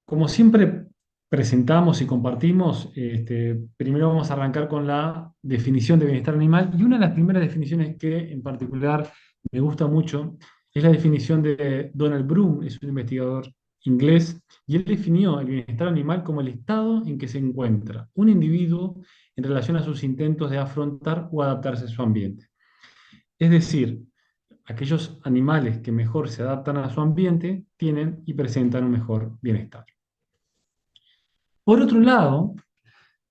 Como siempre presentamos y compartimos, primero vamos a arrancar con la definición de bienestar animal y una de las primeras definiciones que en particular me gusta mucho es la definición de Donald Bloom, es un investigador inglés, y él definió el bienestar animal como el estado en que se encuentra un individuo en relación a sus intentos de afrontar o adaptarse a su ambiente. Es decir, aquellos animales que mejor se adaptan a su ambiente tienen y presentan un mejor bienestar. Por otro lado,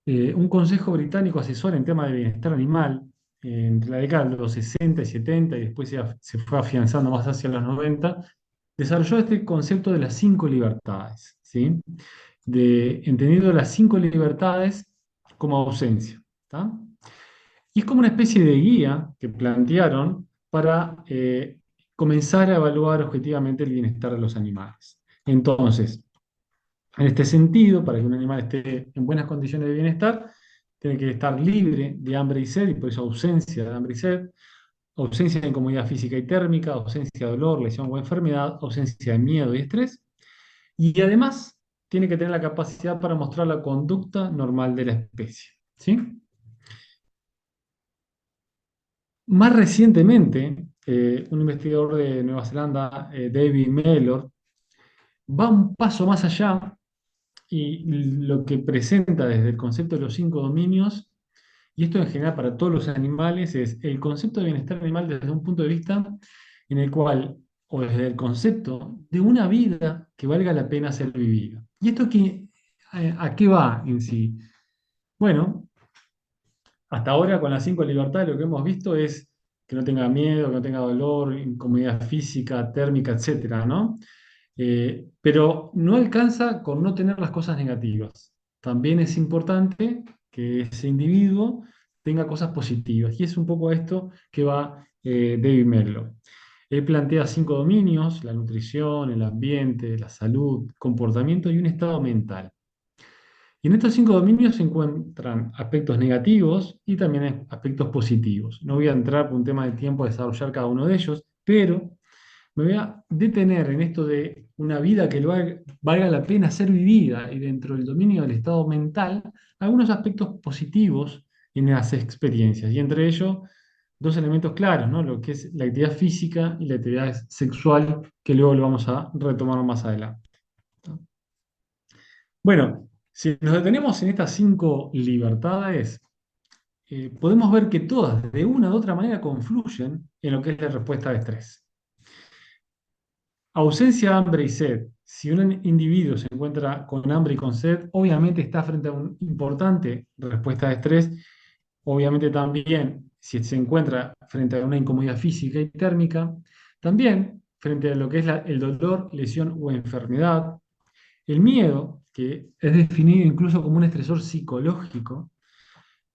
un consejo británico asesor en tema de bienestar animal, entre la década de los 60 y 70, y después se fue afianzando más hacia los 90, desarrolló este concepto de las cinco libertades, ¿sí? Entendiendo las cinco libertades como ausencia, ¿tá? Y es como una especie de guía que plantearon para comenzar a evaluar objetivamente el bienestar de los animales. Entonces, en este sentido, para que un animal esté en buenas condiciones de bienestar, tiene que estar libre de hambre y sed, y por eso ausencia de hambre y sed, ausencia de incomodidad física y térmica, ausencia de dolor, lesión o enfermedad, ausencia de miedo y estrés, y además tiene que tener la capacidad para mostrar la conducta normal de la especie. ¿Sí? Más recientemente, un investigador de Nueva Zelanda, David Mellor, va un paso más allá y lo que presenta desde el concepto de los cinco dominios, y esto en general para todos los animales, es el concepto de bienestar animal desde un punto de vista en el cual, o desde el concepto de una vida que valga la pena ser vivida. ¿Y esto a qué va en sí? Bueno, hasta ahora con las cinco libertades lo que hemos visto es que no tenga miedo, que no tenga dolor, incomodidad física, térmica, etcétera, ¿no? Pero no alcanza con no tener las cosas negativas. También es importante que ese individuo tenga cosas positivas. Y es un poco a esto que va David Merlo. Él plantea cinco dominios: la nutrición, el ambiente, la salud, comportamiento y un estado mental. Y en estos cinco dominios se encuentran aspectos negativos y también aspectos positivos. No voy a entrar por un tema de tiempo a desarrollar cada uno de ellos, pero me voy a detener en esto de una vida que valga la pena ser vivida y dentro del dominio del estado mental, algunos aspectos positivos en las experiencias. Y entre ellos, dos elementos claros, ¿no? Lo que es la actividad física y la actividad sexual, que luego lo vamos a retomar más adelante. Bueno, si nos detenemos en estas cinco libertades, podemos ver que todas de una u otra manera confluyen en lo que es la respuesta de estrés. Ausencia, hambre y sed. Si un individuo se encuentra con hambre y con sed, obviamente está frente a una importante respuesta de estrés. Obviamente también, si se encuentra frente a una incomodidad física y térmica, también frente a lo que es el dolor, lesión o enfermedad. El miedo, que es definido incluso como un estresor psicológico.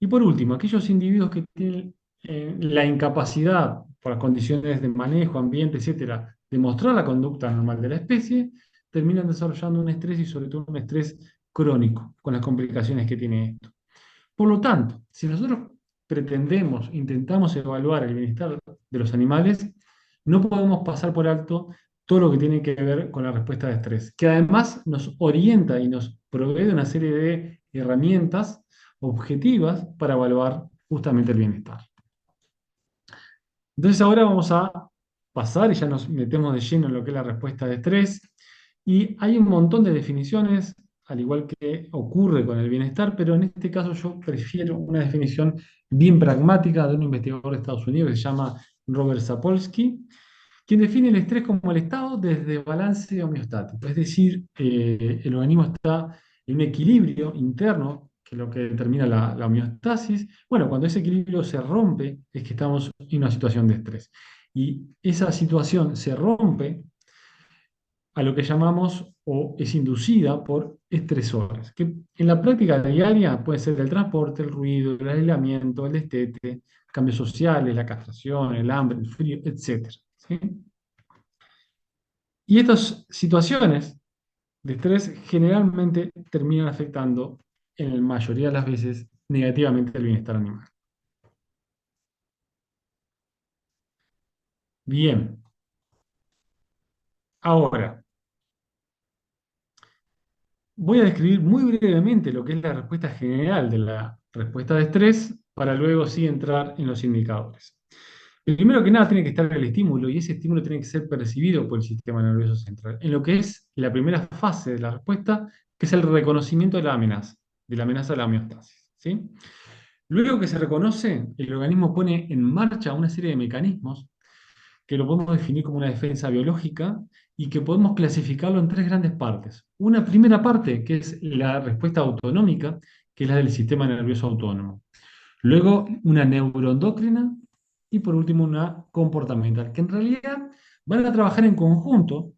Y por último, aquellos individuos que tienen la incapacidad por las condiciones de manejo, ambiente, etcétera, de mostrar la conducta normal de la especie, terminan desarrollando un estrés y sobre todo un estrés crónico, con las complicaciones que tiene esto. Por lo tanto, si nosotros pretendemos, intentamos evaluar el bienestar de los animales, no podemos pasar por alto todo lo que tiene que ver con la respuesta de estrés, que además nos orienta y nos provee de una serie de herramientas objetivas para evaluar justamente el bienestar. Entonces ahora vamos a pasar y ya nos metemos de lleno en lo que es la respuesta de estrés. Y hay un montón de definiciones, al igual que ocurre con el bienestar, pero en este caso yo prefiero una definición bien pragmática de un investigador de Estados Unidos que se llama Robert Sapolsky, quien define el estrés como el estado desde balance homeostático. Es decir, el organismo está en un equilibrio interno, que es lo que determina la homeostasis. Bueno, cuando ese equilibrio se rompe, es que estamos en una situación de estrés. Y esa situación se rompe a lo que llamamos o es inducida por estresores, que en la práctica diaria puede ser el transporte, el ruido, el aislamiento, el destete, cambios sociales, la castración, el hambre, el frío, etc. ¿Sí? Y estas situaciones de estrés generalmente terminan afectando, en la mayoría de las veces, negativamente el bienestar animal. Bien, ahora, Voy a describir muy brevemente lo que es la respuesta general de la respuesta de estrés para luego sí entrar en los indicadores. Primero que nada tiene que estar el estímulo y ese estímulo tiene que ser percibido por el sistema nervioso central. En lo que es la primera fase de la respuesta, que es el reconocimiento de la amenaza a la homeostasis. ¿Sí? Luego que se reconoce, el organismo pone en marcha una serie de mecanismos que lo podemos definir como una defensa biológica y que podemos clasificarlo en tres grandes partes. Una primera parte, que es la respuesta autonómica, que es la del sistema nervioso autónomo. Luego, una neuroendocrina y por último, una comportamental, que en realidad van a trabajar en conjunto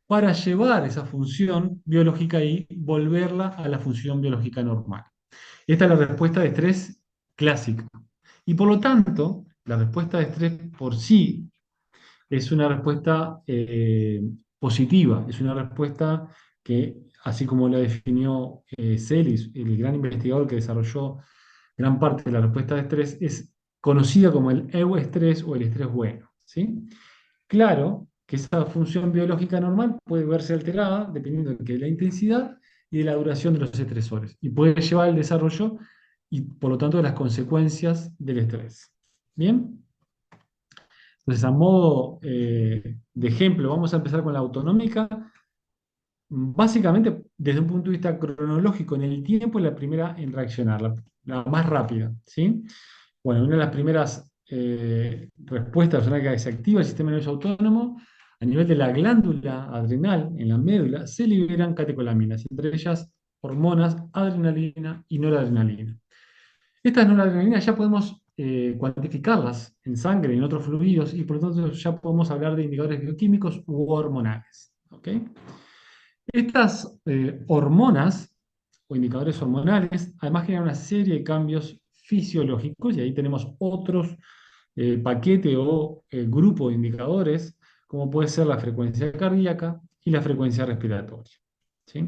para llevar esa función biológica y volverla a la función biológica normal. Esta es la respuesta de estrés clásica. Y por lo tanto, la respuesta de estrés por sí es una respuesta positiva, es una respuesta que, así como la definió Celis, el gran investigador que desarrolló gran parte de la respuesta de estrés, es conocida como el euestrés o el estrés bueno. ¿Sí? Claro que esa función biológica normal puede verse alterada dependiendo de la intensidad y de la duración de los estresores, y puede llevar al desarrollo y, por lo tanto, de las consecuencias del estrés. ¿Bien? Entonces, a modo de ejemplo, vamos a empezar con la autonómica. Básicamente, desde un punto de vista cronológico, en el tiempo, es la primera en reaccionar, la más rápida. ¿Sí? Bueno, una de las primeras respuestas son que se activa el sistema nervioso autónomo. A nivel de la glándula adrenal, en la médula, se liberan catecolaminas, entre ellas hormonas, adrenalina y noradrenalina. Estas noradrenalinas ya podemos cuantificarlas en sangre y en otros fluidos y por lo tanto ya podemos hablar de indicadores bioquímicos u hormonales. ¿Ok? Estas hormonas o indicadores hormonales además generan una serie de cambios fisiológicos y ahí tenemos otros paquete o grupo de indicadores como puede ser la frecuencia cardíaca y la frecuencia respiratoria. ¿Sí?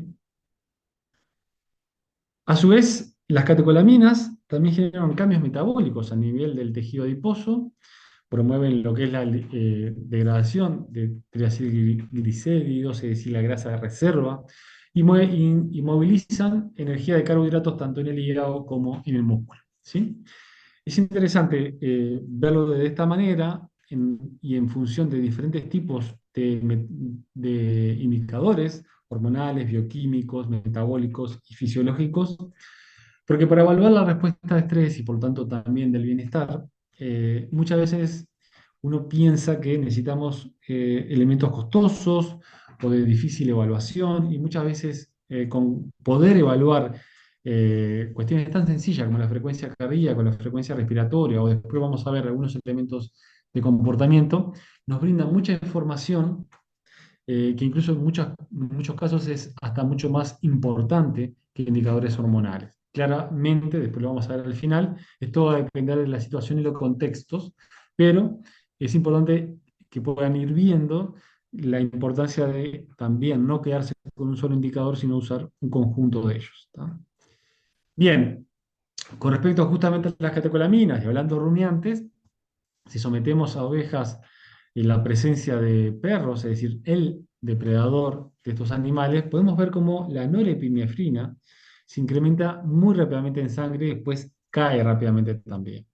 A su vez, las catecolaminas también generan cambios metabólicos a nivel del tejido adiposo, promueven lo que es la degradación de triacilglicéridos, es decir, la grasa de reserva, y movilizan energía de carbohidratos tanto en el hígado como en el músculo. ¿Sí? Es interesante verlo de esta manera y en función de diferentes tipos de indicadores hormonales, bioquímicos, metabólicos y fisiológicos, porque para evaluar la respuesta de estrés y por lo tanto también del bienestar, muchas veces uno piensa que necesitamos elementos costosos o de difícil evaluación y muchas veces con poder evaluar cuestiones tan sencillas como la frecuencia cardíaca o la frecuencia respiratoria, o después vamos a ver algunos elementos de comportamiento, nos brinda mucha información que incluso en muchos casos es hasta mucho más importante que indicadores hormonales. Claramente, después lo vamos a ver al final, esto va a depender de la situación y los contextos, pero es importante que puedan ir viendo la importancia de también no quedarse con un solo indicador, sino usar un conjunto de ellos. ¿Tá? Bien, con respecto justamente a las catecolaminas y hablando de rumiantes, si sometemos a ovejas en la presencia de perros, es decir, el depredador de estos animales, podemos ver cómo la norepinefrina se incrementa muy rápidamente en sangre y después cae rápidamente también.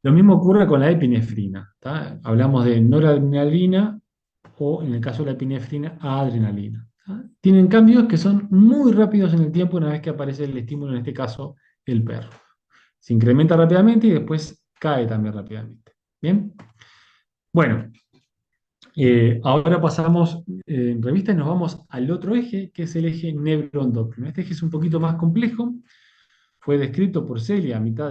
Lo mismo ocurre con la epinefrina. ¿Tá? Hablamos de noradrenalina o, en el caso de la epinefrina, adrenalina. ¿Tá? Tienen cambios que son muy rápidos en el tiempo una vez que aparece el estímulo, en este caso, el perro. Se incrementa rápidamente y después cae también rápidamente. ¿Bien? Bueno, ahora pasamos en revista y nos vamos al otro eje, que es el eje neuroendocrino. Este eje es un poquito más complejo, fue descrito por Celia a mitad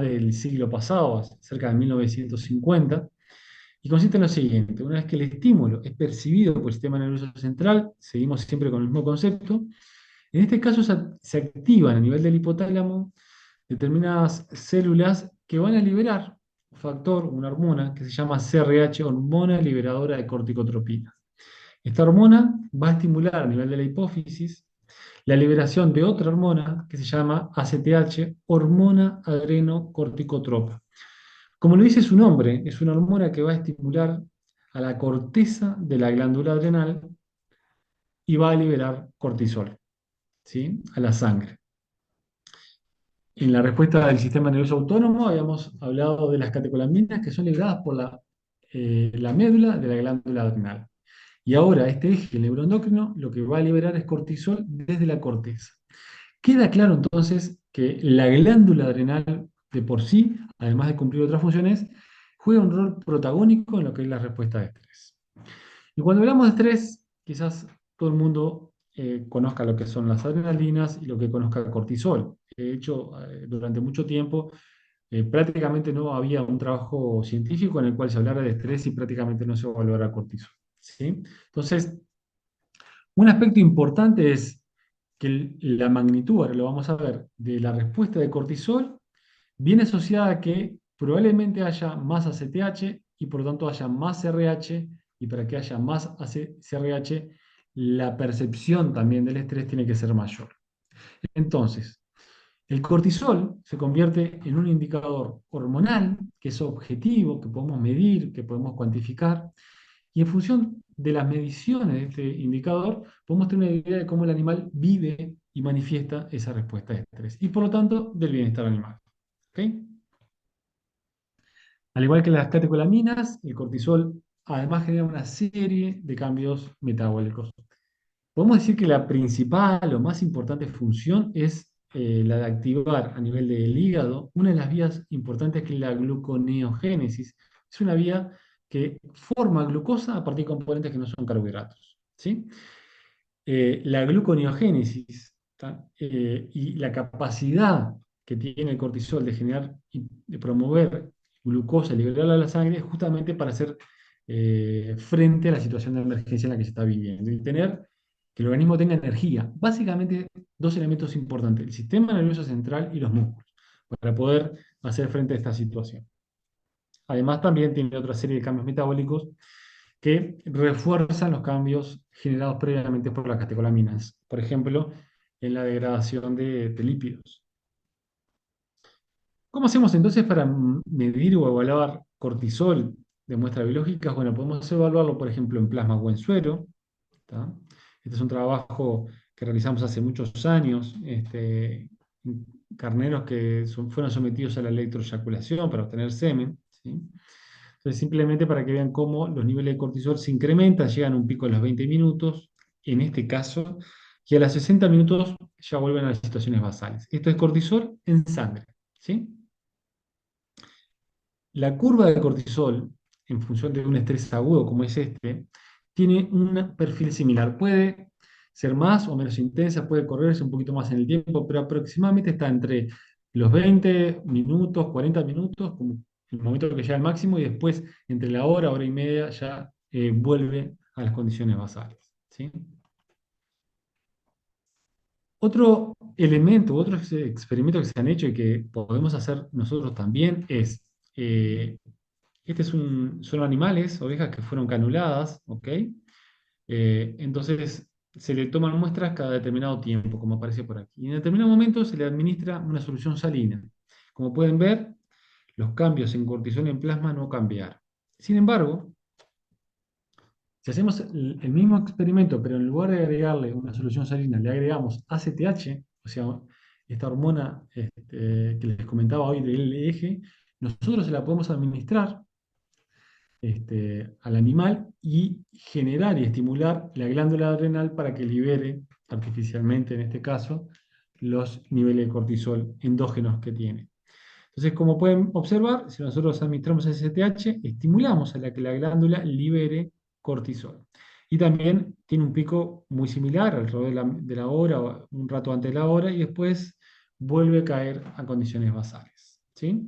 del siglo pasado, cerca de 1950, y consiste en lo siguiente: una vez que el estímulo es percibido por el sistema nervioso central, seguimos siempre con el mismo concepto, en este caso se activan a nivel del hipotálamo determinadas células que van a liberar un factor, una hormona que se llama CRH, hormona liberadora de corticotropina. Esta hormona va a estimular a nivel de la hipófisis la liberación de otra hormona que se llama ACTH, hormona adrenocorticotropa. Como lo dice su nombre, es una hormona que va a estimular a la corteza de la glándula adrenal y va a liberar cortisol, ¿sí? A la sangre. En la respuesta del sistema nervioso autónomo habíamos hablado de las catecolaminas que son liberadas por la médula de la glándula adrenal. Y ahora este eje neuroendocrino lo que va a liberar es cortisol desde la corteza. Queda claro entonces que la glándula adrenal de por sí, además de cumplir otras funciones, juega un rol protagónico en lo que es la respuesta de estrés. Y cuando hablamos de estrés, quizás todo el mundo conozca lo que son las adrenalinas y lo que conozca el cortisol. De hecho, durante mucho tiempo prácticamente no había un trabajo científico en el cual se hablara de estrés y prácticamente no se evaluara cortisol. ¿Sí? Entonces, un aspecto importante es que la magnitud, ahora lo vamos a ver, de la respuesta de cortisol viene asociada a que probablemente haya más ACTH y por lo tanto haya más CRH, y para que haya más CRH, la percepción también del estrés tiene que ser mayor. Entonces, el cortisol se convierte en un indicador hormonal que es objetivo, que podemos medir, que podemos cuantificar, y en función de las mediciones de este indicador, podemos tener una idea de cómo el animal vive y manifiesta esa respuesta de estrés, y por lo tanto del bienestar animal. ¿Ok? Al igual que las catecolaminas, el cortisol además genera una serie de cambios metabólicos. Podemos decir que la principal o más importante función es la de activar a nivel del hígado una de las vías importantes que es la gluconeogénesis. Es una vía que forma glucosa a partir de componentes que no son carbohidratos. ¿Sí? La gluconeogénesis, ¿tá? Y la capacidad que tiene el cortisol de generar y de promover glucosa y liberarla a la sangre es justamente para hacer frente a la situación de emergencia en la que se está viviendo y tener que el organismo tenga energía. Básicamente, dos elementos importantes: el sistema nervioso central y los músculos, para poder hacer frente a esta situación. Además, también tiene otra serie de cambios metabólicos que refuerzan los cambios generados previamente por las catecolaminas, por ejemplo, en la degradación de lípidos. ¿Cómo hacemos entonces para medir o evaluar cortisol de muestras biológicas? Bueno, podemos evaluarlo, por ejemplo, en plasma o en suero. ¿Tá? Este es un trabajo que realizamos hace muchos años, en carneros que fueron sometidos a la electroeyaculación para obtener semen. ¿Sí? Entonces, simplemente para que vean cómo los niveles de cortisol se incrementan, llegan a un pico a los 20 minutos, en este caso, y a los 60 minutos ya vuelven a las situaciones basales. Esto es cortisol en sangre. ¿Sí? La curva de cortisol, en función de un estrés agudo como es este, tiene un perfil similar. Puede ser más o menos intensa, puede correrse un poquito más en el tiempo, pero aproximadamente está entre los 20 minutos, 40 minutos, como el momento que llega al máximo, y después entre la hora y media ya vuelve a las condiciones basales. ¿Sí? Otro elemento, otros experimentos que se han hecho y que podemos hacer nosotros también es son animales, ovejas que fueron canuladas, ¿ok? Entonces se le toman muestras cada determinado tiempo, como aparece por aquí. Y en determinado momento se le administra una solución salina. Como pueden ver, los cambios en cortisol en plasma no cambiaron. Sin embargo, si hacemos el mismo experimento, pero en lugar de agregarle una solución salina, le agregamos ACTH, o sea, esta hormona que les comentaba hoy del eje, nosotros se la podemos administrar al animal y generar y estimular la glándula adrenal para que libere artificialmente, en este caso, los niveles de cortisol endógenos que tiene. Entonces, como pueden observar, si nosotros administramos STH, estimulamos a la que la glándula libere cortisol. Y también tiene un pico muy similar, alrededor de la hora, o un rato antes de la hora, y después vuelve a caer a condiciones basales. ¿Sí?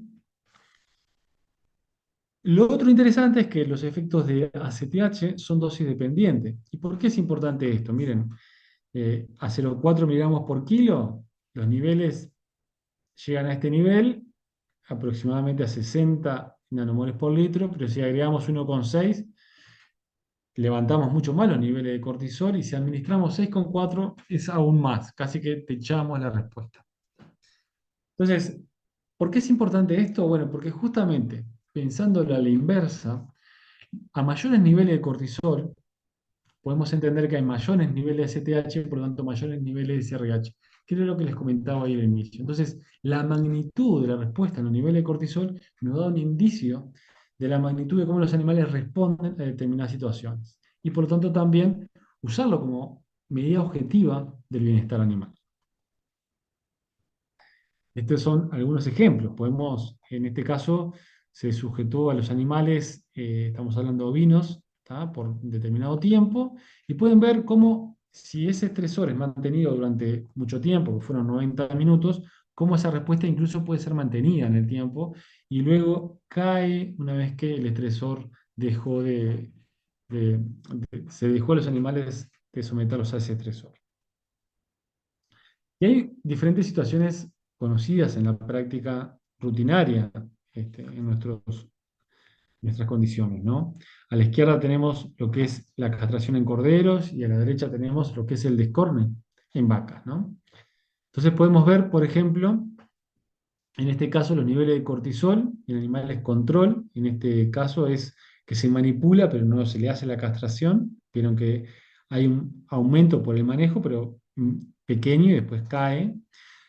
Lo otro interesante es que los efectos de ACTH son dosis dependientes. ¿Y por qué es importante esto? Miren, a 0,4 miligramos por kilo, los niveles llegan a este nivel aproximadamente a 60 nanomoles por litro, pero si agregamos 1,6, levantamos mucho más los niveles de cortisol, y si administramos 6,4 es aún más, casi que techamos la respuesta. Entonces, ¿por qué es importante esto? Bueno, porque justamente pensándolo a la inversa, a mayores niveles de cortisol, podemos entender que hay mayores niveles de STH, por lo tanto mayores niveles de SRH, que era lo que les comentaba ahí al inicio. Entonces, la magnitud de la respuesta en los niveles de cortisol nos da un indicio de la magnitud de cómo los animales responden a determinadas situaciones. Y por lo tanto también usarlo como medida objetiva del bienestar animal. Estos son algunos ejemplos. Podemos, en este caso, se sujetó a los animales, estamos hablando de ovinos, ¿tá? Por determinado tiempo, y pueden ver cómo si ese estresor es mantenido durante mucho tiempo, que fueron 90 minutos, cómo esa respuesta incluso puede ser mantenida en el tiempo y luego cae una vez que el estresor dejó se dejó a los animales de someterlos a ese estresor. Y hay diferentes situaciones conocidas en la práctica rutinaria en nuestras condiciones, ¿no? A la izquierda tenemos lo que es la castración en corderos y a la derecha tenemos lo que es el descorne en vacas, ¿no? Entonces podemos ver, por ejemplo, en este caso los niveles de cortisol en animales control, en este caso es que se manipula pero no se le hace la castración, vieron que hay un aumento por el manejo, pero pequeño y después cae.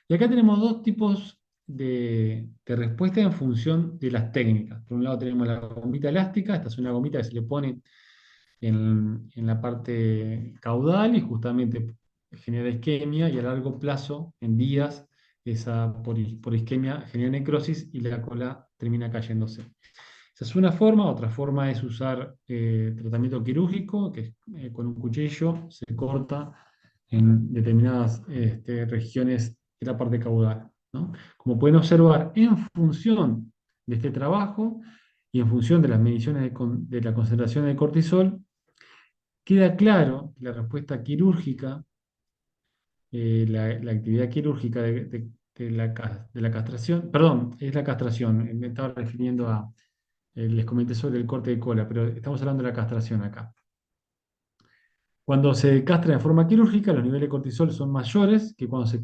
Y acá tenemos dos tipos de respuesta en función de las técnicas. Por un lado tenemos la gomita elástica, esta es una gomita que se le pone en la parte caudal y justamente genera isquemia y a largo plazo, en días, esa por isquemia genera necrosis y la cola termina cayéndose. Esa es una forma. Otra forma es usar tratamiento quirúrgico, que con un cuchillo se corta en determinadas regiones de la parte caudal, ¿no? Como pueden observar, en función de este trabajo y en función de las mediciones de la concentración de cortisol, queda claro que la respuesta quirúrgica, la actividad quirúrgica de la castración, perdón, es la castración, me estaba refiriendo a, les comenté sobre el corte de cola, pero estamos hablando de la castración acá. Cuando se castra de forma quirúrgica, los niveles de cortisol son mayores que cuando se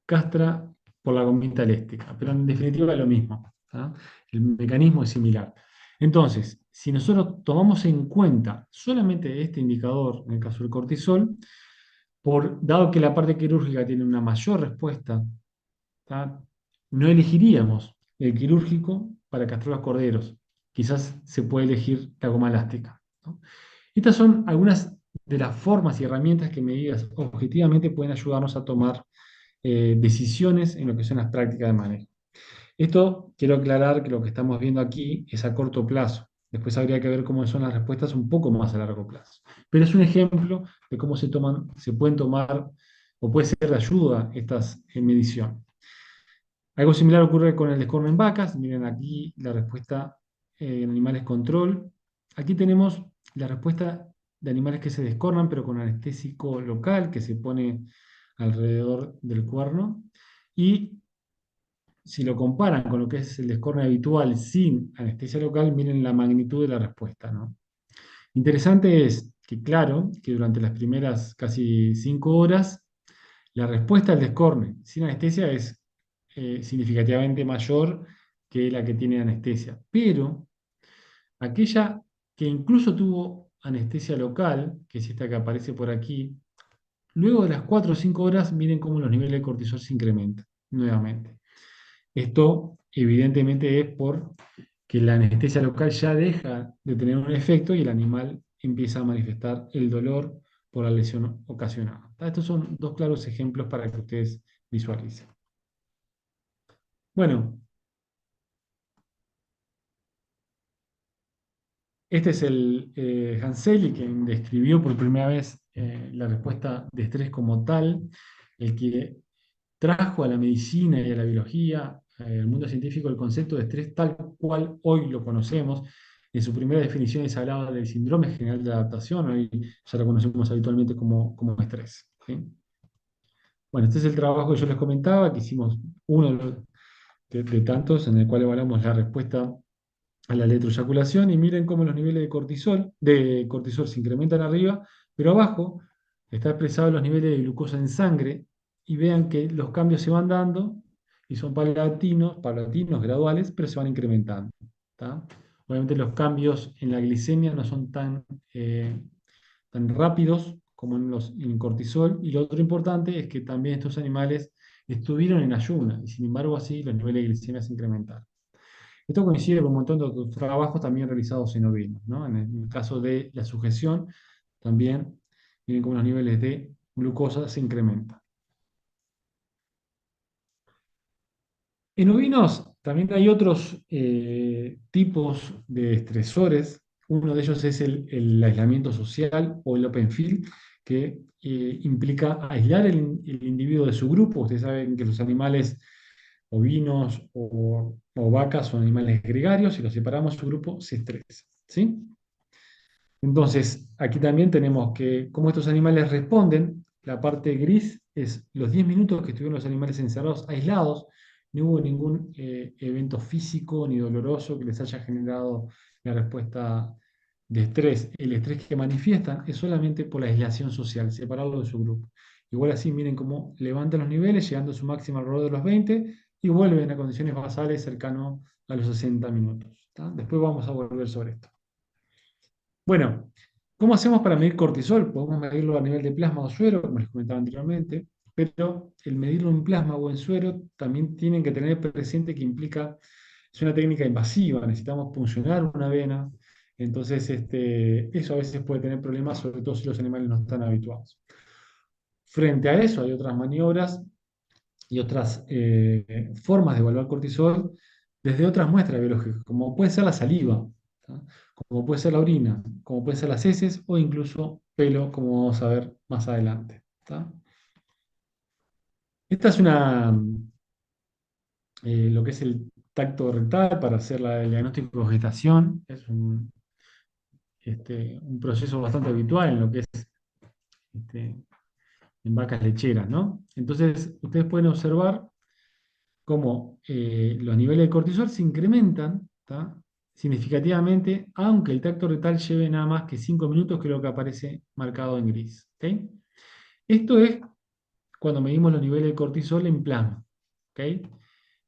castra por la gomita elástica, pero en definitiva es lo mismo, ¿tá? El mecanismo es similar. Entonces, si nosotros tomamos en cuenta solamente este indicador, en el caso del cortisol, dado que la parte quirúrgica tiene una mayor respuesta, ¿tá? No elegiríamos el quirúrgico para castrar los corderos. Quizás se puede elegir la goma elástica, ¿no? Estas son algunas de las formas y herramientas que medidas objetivamente pueden ayudarnos a tomar decisiones en lo que son las prácticas de manejo. Esto quiero aclarar que lo que estamos viendo aquí es a corto plazo. Después habría que ver cómo son las respuestas un poco más a largo plazo. Pero es un ejemplo de cómo se pueden tomar o puede ser de ayuda estas mediciones. Algo similar ocurre con el descorno en vacas. Miren aquí la respuesta en animales control. Aquí tenemos la respuesta de animales que se descornan, pero con anestésico local que se pone alrededor del cuerno. Y si lo comparan con lo que es el descorne habitual sin anestesia local, miren la magnitud de la respuesta, ¿no? Interesante es que, claro, que durante las primeras casi 5 horas, la respuesta al descorne sin anestesia es significativamente mayor que la que tiene anestesia. Pero aquella que incluso tuvo anestesia local, que es esta que aparece por aquí, luego de las 4 o 5 horas, miren cómo los niveles de cortisol se incrementan nuevamente. Esto evidentemente es por que la anestesia local ya deja de tener un efecto y el animal empieza a manifestar el dolor por la lesión ocasionada. Estos son dos claros ejemplos para que ustedes visualicen. Bueno, este es el Hanseli, quien describió por primera vez la respuesta de estrés como tal, el que trajo a la medicina y a la biología, al mundo científico, el concepto de estrés tal cual hoy lo conocemos. En su primera definición se hablaba del síndrome general de adaptación, hoy ya lo conocemos habitualmente como estrés, ¿sí? Bueno, este es el trabajo que yo les comentaba, que hicimos uno de tantos en el cual evaluamos la respuesta a la electroeyaculación y miren cómo los niveles de cortisol se incrementan arriba, pero abajo está expresado los niveles de glucosa en sangre y vean que los cambios se van dando y son paulatinos, graduales, pero se van incrementando, ¿tá? Obviamente los cambios en la glicemia no son tan tan rápidos como en el cortisol. Y lo otro importante es que también estos animales estuvieron en ayuna y sin embargo así los niveles de glicemia se incrementaron. Esto coincide con un montón de otros trabajos también realizados en ovinos, ¿no? En el caso de la sujeción, también miren cómo los niveles de glucosa se incrementan. En ovinos también hay otros tipos de estresores. Uno de ellos es el aislamiento social o el open field, que implica aislar el individuo de su grupo. Ustedes saben que los animales ovinos o vacas son animales gregarios, si los separamos de su grupo se estresan, ¿sí? Entonces, aquí también tenemos que cómo estos animales responden. La parte gris es los 10 minutos que estuvieron los animales encerrados, aislados. No hubo ningún evento físico ni doloroso que les haya generado la respuesta de estrés. El estrés que manifiestan es solamente por la aislación social, separarlo de su grupo. Igual así, miren cómo levantan los niveles, llegando a su máximo alrededor de los 20 y vuelven a condiciones basales cercano a los 60 minutos. ¿Tá? Después vamos a volver sobre esto. Bueno, ¿cómo hacemos para medir cortisol? Podemos medirlo a nivel de plasma o suero, como les comentaba anteriormente, pero el medirlo en plasma o en suero también tienen que tener presente que implica, es una técnica invasiva, necesitamos puncionar una vena, entonces eso a veces puede tener problemas, sobre todo si los animales no están habituados. Frente a eso hay otras maniobras y otras formas de evaluar cortisol desde otras muestras biológicas, como puede ser la saliva, ¿tá? Como puede ser la orina, como puede ser las heces o incluso pelo, como vamos a ver más adelante. ¿Tá? Esta es lo que es el tacto rectal para hacer el diagnóstico de gestación. Es un proceso bastante habitual en lo que es este, en vacas lecheras, ¿no? Entonces, ustedes pueden observar cómo los niveles de cortisol se incrementan, ¿tá? Significativamente, aunque el tacto rectal lleve nada más que 5 minutos, que es lo que aparece marcado en gris. ¿Ok? Esto es cuando medimos los niveles de cortisol en plasma. ¿Ok?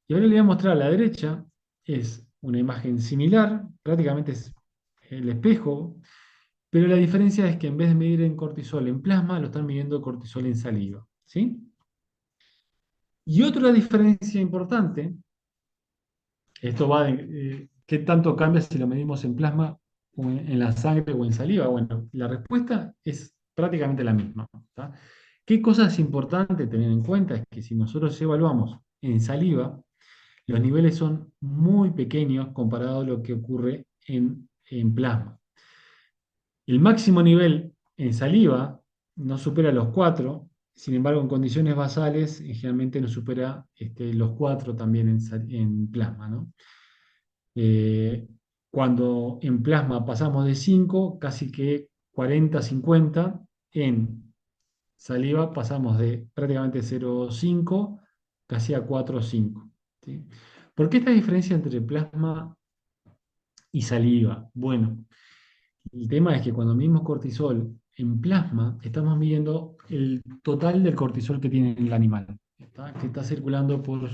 Y ahora le voy a mostrar a la derecha, es una imagen similar, prácticamente es el espejo, pero la diferencia es que en vez de medir en cortisol en plasma, lo están midiendo cortisol en saliva. ¿Sí? Y otra diferencia importante. Esto va de qué tanto cambia si lo medimos en plasma o en la sangre o en saliva. Bueno, la respuesta es prácticamente la misma. ¿Tá? ¿Qué cosa es importante tener en cuenta? Es que si nosotros evaluamos en saliva, los niveles son muy pequeños comparado a lo que ocurre en plasma. El máximo nivel en saliva no supera los 4, sin embargo en condiciones basales generalmente no supera los 4 también en plasma, ¿no? Eh, Cuando en plasma pasamos de 5 casi que 40, 50, en saliva pasamos de prácticamente 0,5 casi a 4,5. ¿Sí? ¿Por qué esta diferencia entre plasma y saliva? Bueno, el tema es que cuando medimos cortisol en plasma, estamos midiendo el total del cortisol que tiene el animal, ¿está? Que está circulando por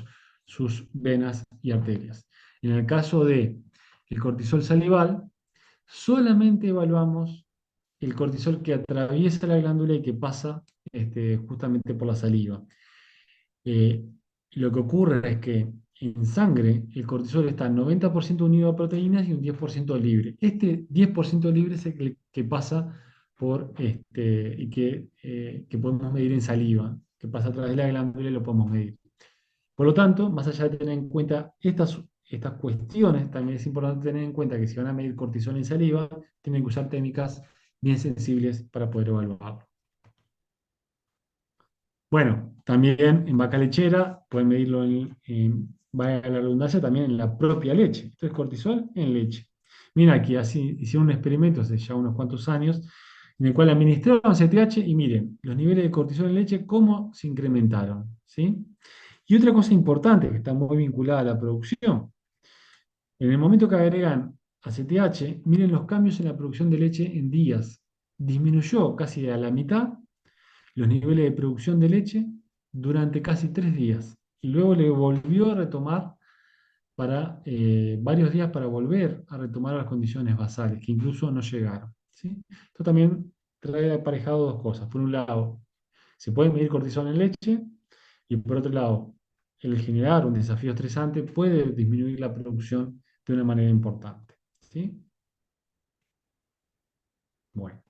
sus venas y arterias. En el caso de el cortisol salival, solamente evaluamos el cortisol que atraviesa la glándula y que pasa justamente por la saliva. Eh, lo que ocurre es que en sangre el cortisol está 90% unido a proteínas y un 10% libre. Este 10% libre es el que pasa por y que podemos medir en saliva, que pasa a través de la glándula y lo podemos medir. Por lo tanto, más allá de tener en cuenta estas cuestiones, también es importante tener en cuenta que si van a medir cortisol en saliva, tienen que usar técnicas bien sensibles para poder evaluarlo. Bueno, también en vaca lechera pueden medirlo vaya la redundancia, también en la propia leche. Esto es cortisol en leche. Mira, aquí así hicieron un experimento hace ya unos cuantos años en el cual administraron CTH y miren, los niveles de cortisol en leche, cómo se incrementaron. ¿Sí? Y otra cosa importante que está muy vinculada a la producción. En el momento que agregan ACTH, miren los cambios en la producción de leche en días. Disminuyó casi a la mitad los niveles de producción de leche durante casi 3 días. Y luego le volvió a retomar para varios días para volver a retomar las condiciones basales, que incluso no llegaron. ¿Sí? Esto también trae aparejado dos cosas. Por un lado, se puede medir cortisol en leche y por otro lado, el generar un desafío estresante puede disminuir la producción de una manera importante. ¿Sí? Bueno.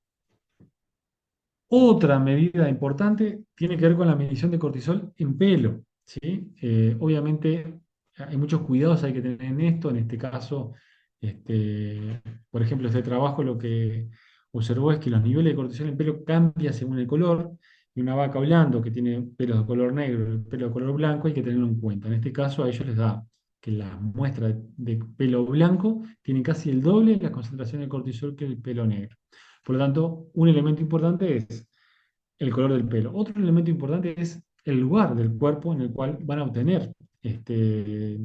Otra medida importante tiene que ver con la medición de cortisol en pelo, ¿sí? Obviamente hay muchos cuidados hay que tener en esto. En este caso, por ejemplo, este trabajo lo que observó es que los niveles de cortisol en pelo cambian según el color, y una vaca hablando que tiene pelos de color negro y pelo de color blanco hay que tenerlo en cuenta. En este caso a ellos les da que la muestra de pelo blanco tiene casi el doble de la concentración de cortisol que el pelo negro. Por lo tanto, un elemento importante es el color del pelo. Otro elemento importante es el lugar del cuerpo en el cual van a obtener este,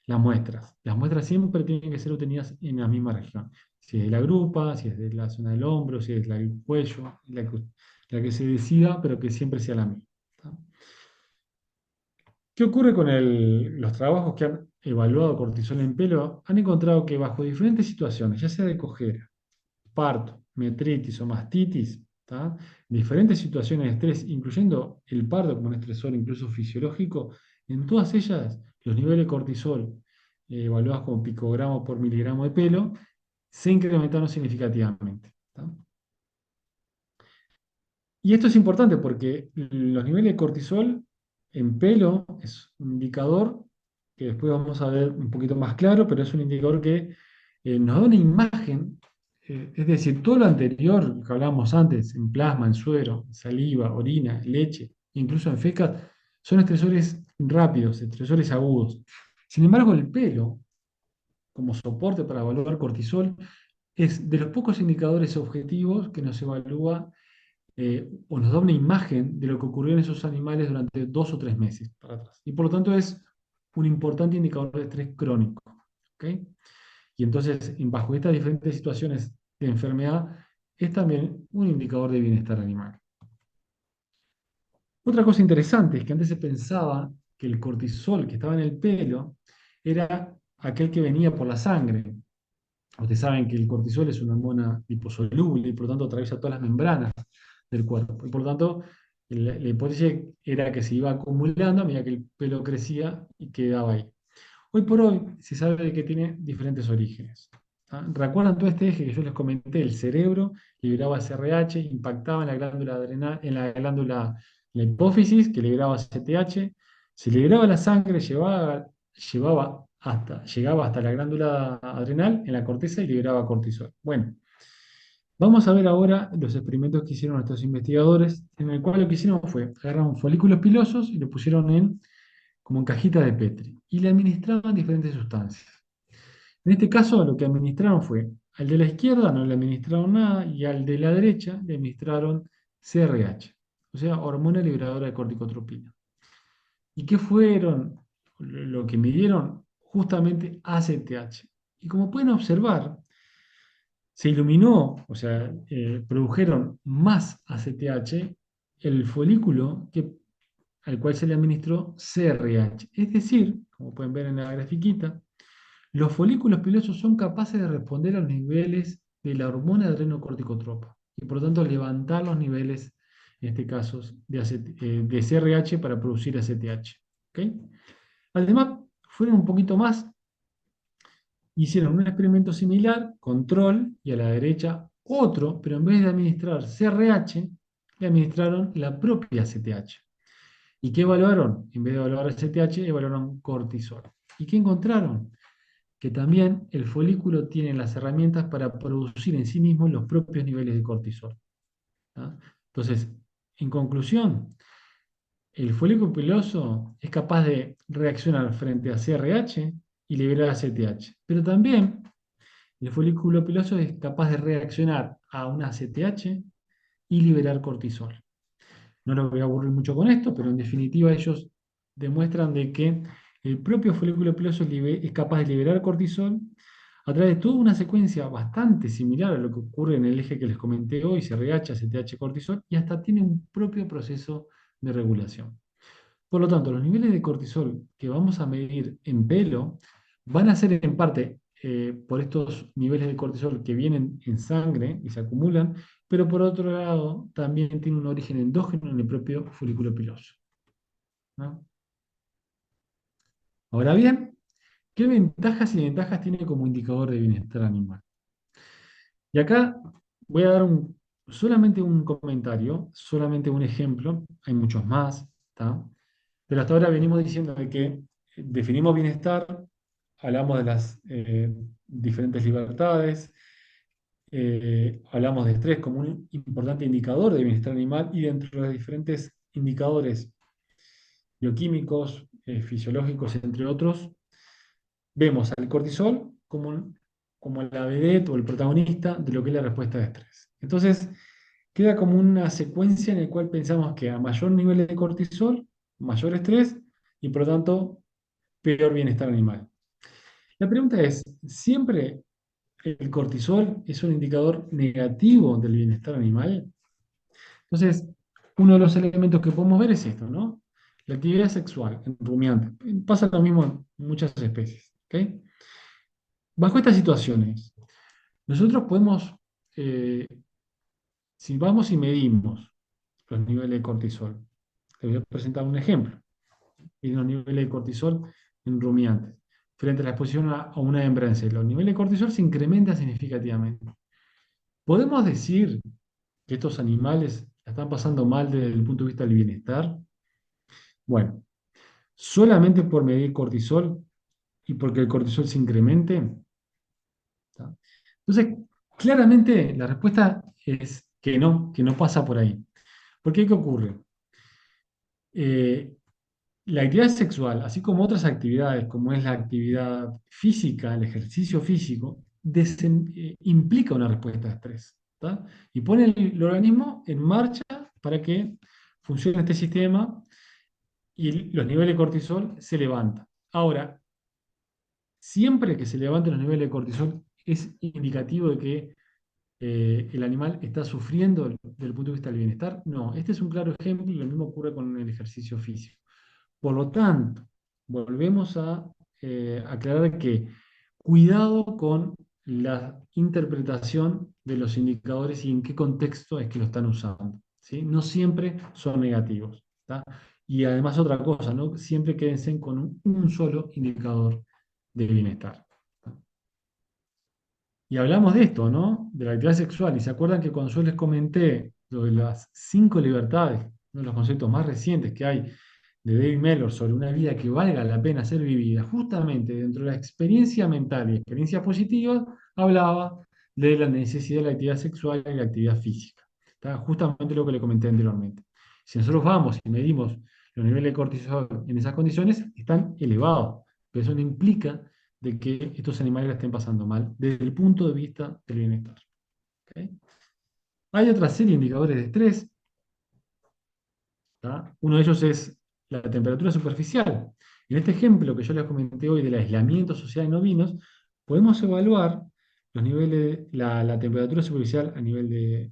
las muestras. Las muestras siempre tienen que ser obtenidas en la misma región. Si es de la grupa, si es de la zona del hombro, si es del cuello, la que se decida, pero que siempre sea la misma. ¿Tá? ¿Qué ocurre con los trabajos que han evaluado cortisol en pelo? Han encontrado que bajo diferentes situaciones, ya sea de cojera, parto, metritis o mastitis, ¿tá? Diferentes situaciones de estrés, incluyendo el parto como un estresor incluso fisiológico, en todas ellas los niveles de cortisol evaluados como picogramos por miligramo de pelo se incrementaron significativamente. ¿Tá? Y esto es importante porque los niveles de cortisol en pelo es un indicador que después vamos a ver un poquito más claro, pero es un indicador que nos da una imagen, es decir, todo lo anterior que hablábamos antes, en plasma, en suero, en saliva, orina, leche, incluso en fecas, son estresores rápidos, estresores agudos. Sin embargo, el pelo, como soporte para evaluar cortisol, es de los pocos indicadores objetivos que nos evalúa o nos da una imagen de lo que ocurrió en esos animales durante 2 o 3 meses para atrás. Y por lo tanto es un importante indicador de estrés crónico. ¿Ok? Y entonces, bajo estas diferentes situaciones de enfermedad, es también un indicador de bienestar animal. Otra cosa interesante es que antes se pensaba que el cortisol que estaba en el pelo era aquel que venía por la sangre. Ustedes saben que el cortisol es una hormona liposoluble y por lo tanto atraviesa todas las membranas del cuerpo. Y por lo tanto, la hipótesis era que se iba acumulando a medida que el pelo crecía y quedaba ahí. Hoy por hoy se sabe que tiene diferentes orígenes. ¿Ah? ¿Recuerdan todo este eje que yo les comenté? El cerebro liberaba SRH, impactaba en la glándula adrenal, en la glándula, la hipófisis, que liberaba CTH, se liberaba la sangre, llegaba hasta la glándula adrenal, en la corteza y liberaba cortisol. Bueno, vamos a ver ahora los experimentos que hicieron nuestros investigadores, en el cual lo que hicieron fue agarraron folículos pilosos y los pusieron como en cajita de Petri y le administraban diferentes sustancias. En este caso, lo que administraron fue, al de la izquierda no le administraron nada y al de la derecha le administraron CRH, o sea, hormona liberadora de corticotropina. ¿Y qué fueron lo que midieron? Justamente ACTH. Y como pueden observar, se iluminó, o sea, produjeron más ACTH el folículo al cual se le administró CRH. Es decir, como pueden ver en la grafiquita, los folículos pilosos son capaces de responder a los niveles de la hormona adrenocorticotropa y por lo tanto levantar los niveles, en este caso, de CRH para producir ACTH. ¿Ok? Además, fueron un poquito más, hicieron un experimento similar, control, y a la derecha otro, pero en vez de administrar CRH, le administraron la propia ACTH. ¿Y qué evaluaron? En vez de evaluar ACTH, evaluaron cortisol. ¿Y qué encontraron? Que también el folículo tiene las herramientas para producir en sí mismo los propios niveles de cortisol. ¿Tá? Entonces, en conclusión, el folículo piloso es capaz de reaccionar frente a CRH y liberar ACTH, pero también el folículo piloso es capaz de reaccionar a una ACTH y liberar cortisol. No los voy a aburrir mucho con esto, pero en definitiva ellos demuestran de que el propio folículo piloso es capaz de liberar cortisol a través de toda una secuencia bastante similar a lo que ocurre en el eje que les comenté hoy, CRH, ACTH, cortisol, y hasta tiene un propio proceso de regulación. Por lo tanto, los niveles de cortisol que vamos a medir en pelo van a ser en parte por estos niveles de cortisol que vienen en sangre y se acumulan, pero por otro lado también tiene un origen endógeno en el propio folículo piloso, ¿no? Ahora bien, ¿qué ventajas y desventajas tiene como indicador de bienestar animal? Y acá voy a dar solamente un comentario, solamente un ejemplo, hay muchos más, ¿tá? Pero hasta ahora venimos diciendo de que definimos bienestar, hablamos de las diferentes libertades, hablamos de estrés como un importante indicador de bienestar animal y dentro de los diferentes indicadores bioquímicos, fisiológicos, entre otros, vemos al cortisol como la vedette o el protagonista de lo que es la respuesta de estrés. Entonces, queda como una secuencia en la cual pensamos que a mayor nivel de cortisol, mayor estrés y por lo tanto peor bienestar animal. La pregunta es, ¿siempre el cortisol es un indicador negativo del bienestar animal? Entonces, uno de los elementos que podemos ver es esto, ¿no? La actividad sexual en rumiantes. Pasa lo mismo en muchas especies. ¿Ok? Bajo estas situaciones, nosotros podemos, eh, si vamos y medimos los niveles de cortisol, te voy a presentar un ejemplo, y los niveles de cortisol en rumiantes, frente a la exposición a una hembra en celo. Los niveles de cortisol se incrementan significativamente. ¿Podemos decir que estos animales la están pasando mal desde el punto de vista del bienestar? Bueno, solamente por medir cortisol y porque el cortisol se incremente. ¿Tá? Entonces, claramente la respuesta es que no pasa por ahí. ¿Por qué? ¿Qué ocurre? Eh, la actividad sexual, así como otras actividades, como es la actividad física, el ejercicio físico, implica una respuesta de estrés. ¿Tá? Y pone el organismo en marcha para que funcione este sistema y los niveles de cortisol se levantan. Ahora, siempre que se levanten los niveles de cortisol es indicativo de que el animal está sufriendo desde el punto de vista del bienestar. No, este es un claro ejemplo y lo mismo ocurre con el ejercicio físico. Por lo tanto, volvemos a aclarar que cuidado con la interpretación de los indicadores y en qué contexto es que lo están usando. ¿Sí? No siempre son negativos. ¿Tá? Y además otra cosa, ¿no? Siempre quédense con un solo indicador de bienestar. ¿Tá? Y hablamos de esto, ¿no? De la actividad sexual. Y se acuerdan que cuando yo les comenté lo de las 5 libertades, uno de los conceptos más recientes que hay de David Mellor sobre una vida que valga la pena ser vivida, justamente dentro de la experiencia mental y experiencias positivas, hablaba de la necesidad de la actividad sexual y la actividad física. Está justamente lo que le comenté anteriormente. Si nosotros vamos y medimos los niveles de cortisol en esas condiciones, están elevados, pero eso no implica de que estos animales la estén pasando mal desde el punto de vista del bienestar. ¿Ok? Hay otra serie de indicadores de estrés. ¿Tá? Uno de ellos es la temperatura superficial. En este ejemplo que yo les comenté hoy del aislamiento social en ovinos, podemos evaluar los niveles, la temperatura superficial a nivel de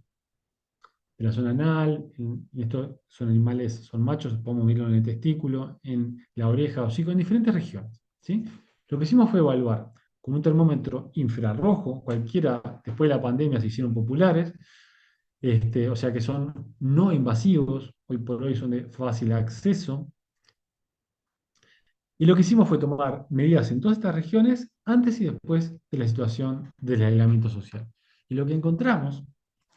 la zona anal, y estos son animales, son machos, podemos verlo en el testículo, en la oreja, hocico, en diferentes regiones. ¿Sí? Lo que hicimos fue evaluar con un termómetro infrarrojo, cualquiera, después de la pandemia se hicieron populares, o sea que son no invasivos, hoy por hoy son de fácil acceso. Y lo que hicimos fue tomar medidas en todas estas regiones antes y después de la situación del aislamiento social. Y lo que encontramos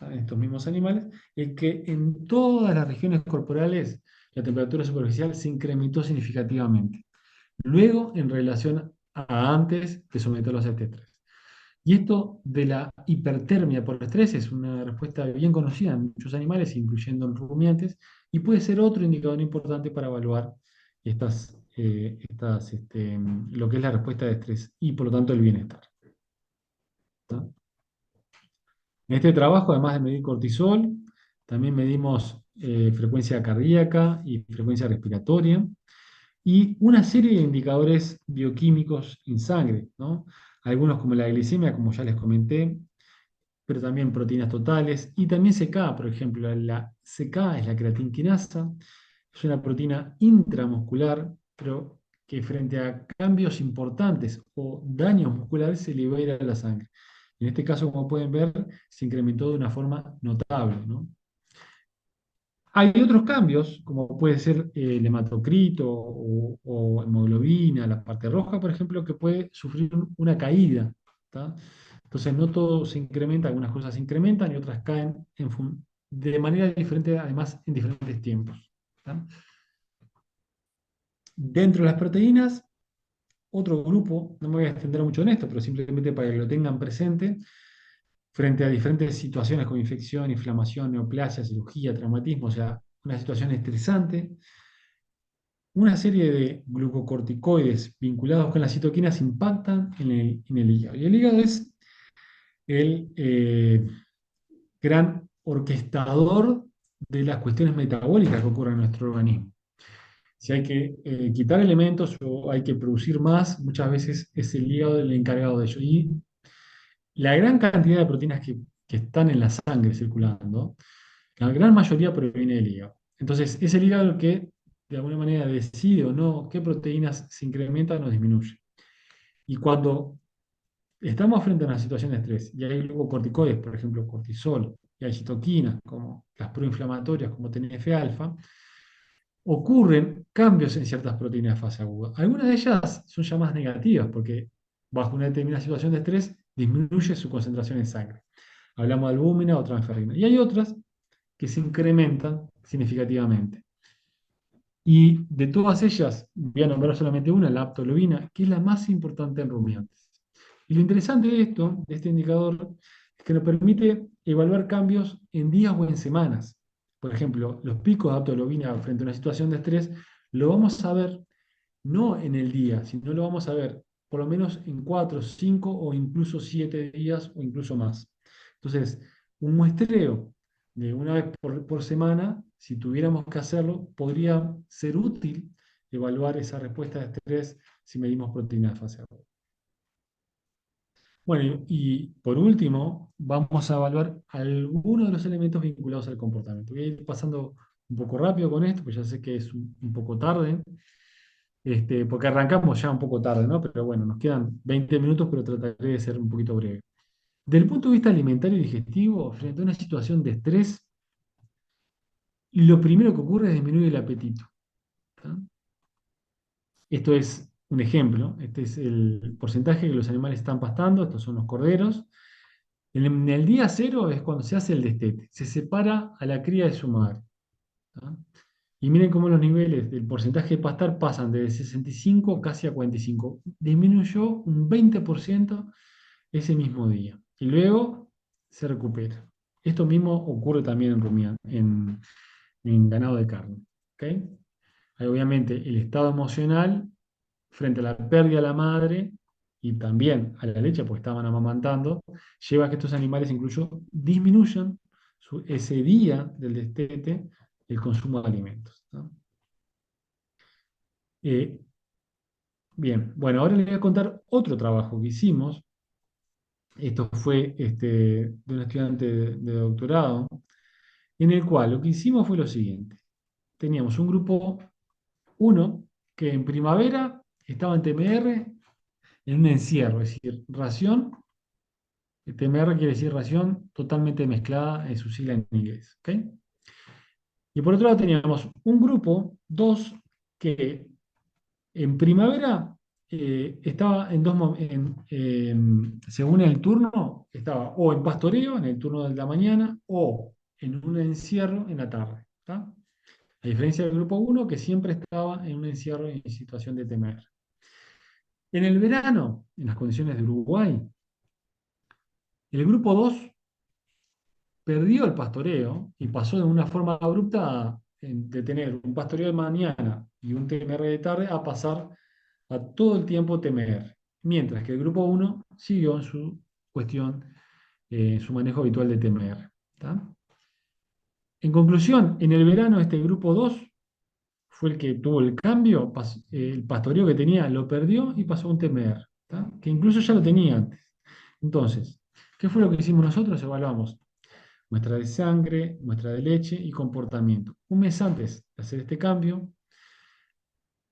en estos mismos animales es que en todas las regiones corporales la temperatura superficial se incrementó significativamente. Luego, en relación a antes de someterlos a este estrés. Y esto de la hipertermia por estrés es una respuesta bien conocida en muchos animales, incluyendo en rumiantes, y puede ser otro indicador importante para evaluar lo que es la respuesta de estrés y por lo tanto el bienestar. ¿Tá? En este trabajo, además de medir cortisol, también medimos frecuencia cardíaca y frecuencia respiratoria y una serie de indicadores bioquímicos en sangre, ¿no? Algunos como la glicemia, como ya les comenté, pero también proteínas totales y también CK, por ejemplo, la CK es la creatinquinasa, es una proteína intramuscular, pero que frente a cambios importantes o daños musculares se libera a la sangre. En este caso, como pueden ver, se incrementó de una forma notable, ¿no? Hay otros cambios, como puede ser el hematocrito o hemoglobina, la parte roja, por ejemplo, que puede sufrir una caída. ¿Tá? Entonces, no todo se incrementa, algunas cosas se incrementan y otras caen de manera diferente, además, en diferentes tiempos. ¿Tá? Dentro de las proteínas, otro grupo, no me voy a extender mucho en esto, pero simplemente para que lo tengan presente, frente a diferentes situaciones como infección, inflamación, neoplasia, cirugía, traumatismo, o sea, una situación estresante, una serie de glucocorticoides vinculados con las citoquinas impactan en el hígado. Y el hígado es el gran orquestador de las cuestiones metabólicas que ocurren en nuestro organismo. Si hay que quitar elementos o hay que producir más, muchas veces es el hígado el encargado de ello. Y la gran cantidad de proteínas que están en la sangre circulando, la gran mayoría proviene del hígado. Entonces, es el hígado el que de alguna manera decide o no qué proteínas se incrementan o disminuyen. Y cuando estamos frente a una situación de estrés y hay glucocorticoides, por ejemplo, cortisol, y hay citoquinas, como las proinflamatorias, como TNF-alfa, ocurren cambios en ciertas proteínas de fase aguda. Algunas de ellas son llamadas negativas, porque bajo una determinada situación de estrés disminuye su concentración en sangre. Hablamos de albúmina o transferrina. Y hay otras que se incrementan significativamente. Y de todas ellas, voy a nombrar solamente una, la aptolobina, que es la más importante en rumiantes. Y lo interesante de esto, de este indicador, es que nos permite evaluar cambios en días o en semanas. Por ejemplo, los picos de aptolobina frente a una situación de estrés, lo vamos a ver no en el día, sino lo vamos a ver por lo menos en 4, 5 o incluso 7 días o incluso más. Entonces, un muestreo de una vez por semana, si tuviéramos que hacerlo, podría ser útil evaluar esa respuesta de estrés si medimos proteína de fase aguda. Bueno, y por último, vamos a evaluar algunos de los elementos vinculados al comportamiento. Voy a ir pasando un poco rápido con esto, pues ya sé que es un poco tarde, porque arrancamos ya un poco tarde, ¿no? Pero bueno, nos quedan 20 minutos, pero trataré de ser un poquito breve. Desde el punto de vista alimentario y digestivo, frente a una situación de estrés, lo primero que ocurre es disminuir el apetito. ¿Tá? Esto es un ejemplo. Este es el porcentaje que los animales están pastando. Estos son los corderos. En el día cero es cuando se hace el destete. Se separa a la cría de su madre. ¿Tá? Y miren cómo los niveles del porcentaje de pastar pasan de 65 casi a 45. Disminuyó un 20% ese mismo día. Y luego se recupera. Esto mismo ocurre también en ganado de carne. ¿Ok? Hay obviamente el estado emocional frente a la pérdida de la madre y también a la leche, porque estaban amamantando, lleva a que estos animales incluso disminuyan ese día del destete el consumo de alimentos. ¿No? Eh, bien, bueno, ahora les voy a contar otro trabajo que hicimos. Esto fue de un estudiante de doctorado, en el cual lo que hicimos fue lo siguiente. Teníamos un grupo uno que en primavera estaba en TMR en un encierro, es decir, ración, TMR quiere decir ración totalmente mezclada en su sigla en inglés. ¿Ok? Y por otro lado teníamos un grupo, dos, que en primavera estaba en según el turno, estaba o en pastoreo, en el turno de la mañana, o en un encierro en la tarde. ¿Tá? A diferencia del grupo uno, que siempre estaba en un encierro en situación de TMR. En el verano, en las condiciones de Uruguay, el grupo 2 perdió el pastoreo y pasó de una forma abrupta de tener un pastoreo de mañana y un TMR de tarde a pasar a todo el tiempo TMR. Mientras que el grupo uno siguió en su cuestión, en su manejo habitual de TMR. ¿Tá? En conclusión, en el verano este grupo 2 fue el que tuvo el cambio, el pastoreo que tenía lo perdió y pasó a un TMR, ¿tá? Que incluso ya lo tenía antes. Entonces, ¿qué fue lo que hicimos nosotros? Evaluamos muestra de sangre, muestra de leche y comportamiento. Un mes antes de hacer este cambio,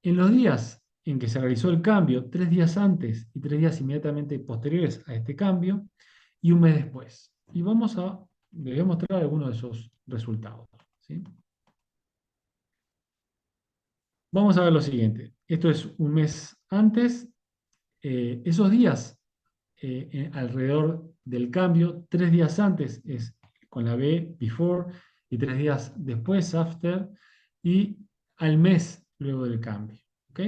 en los días en que se realizó el cambio, 3 días antes y 3 días inmediatamente posteriores a este cambio, y un mes después. Y les voy a mostrar algunos de esos resultados. ¿Sí? Vamos a ver lo siguiente. Esto es un mes antes. Esos días alrededor del cambio, 3 días antes es con la B, before, y 3 días después, after, y al mes luego del cambio. ¿Ok?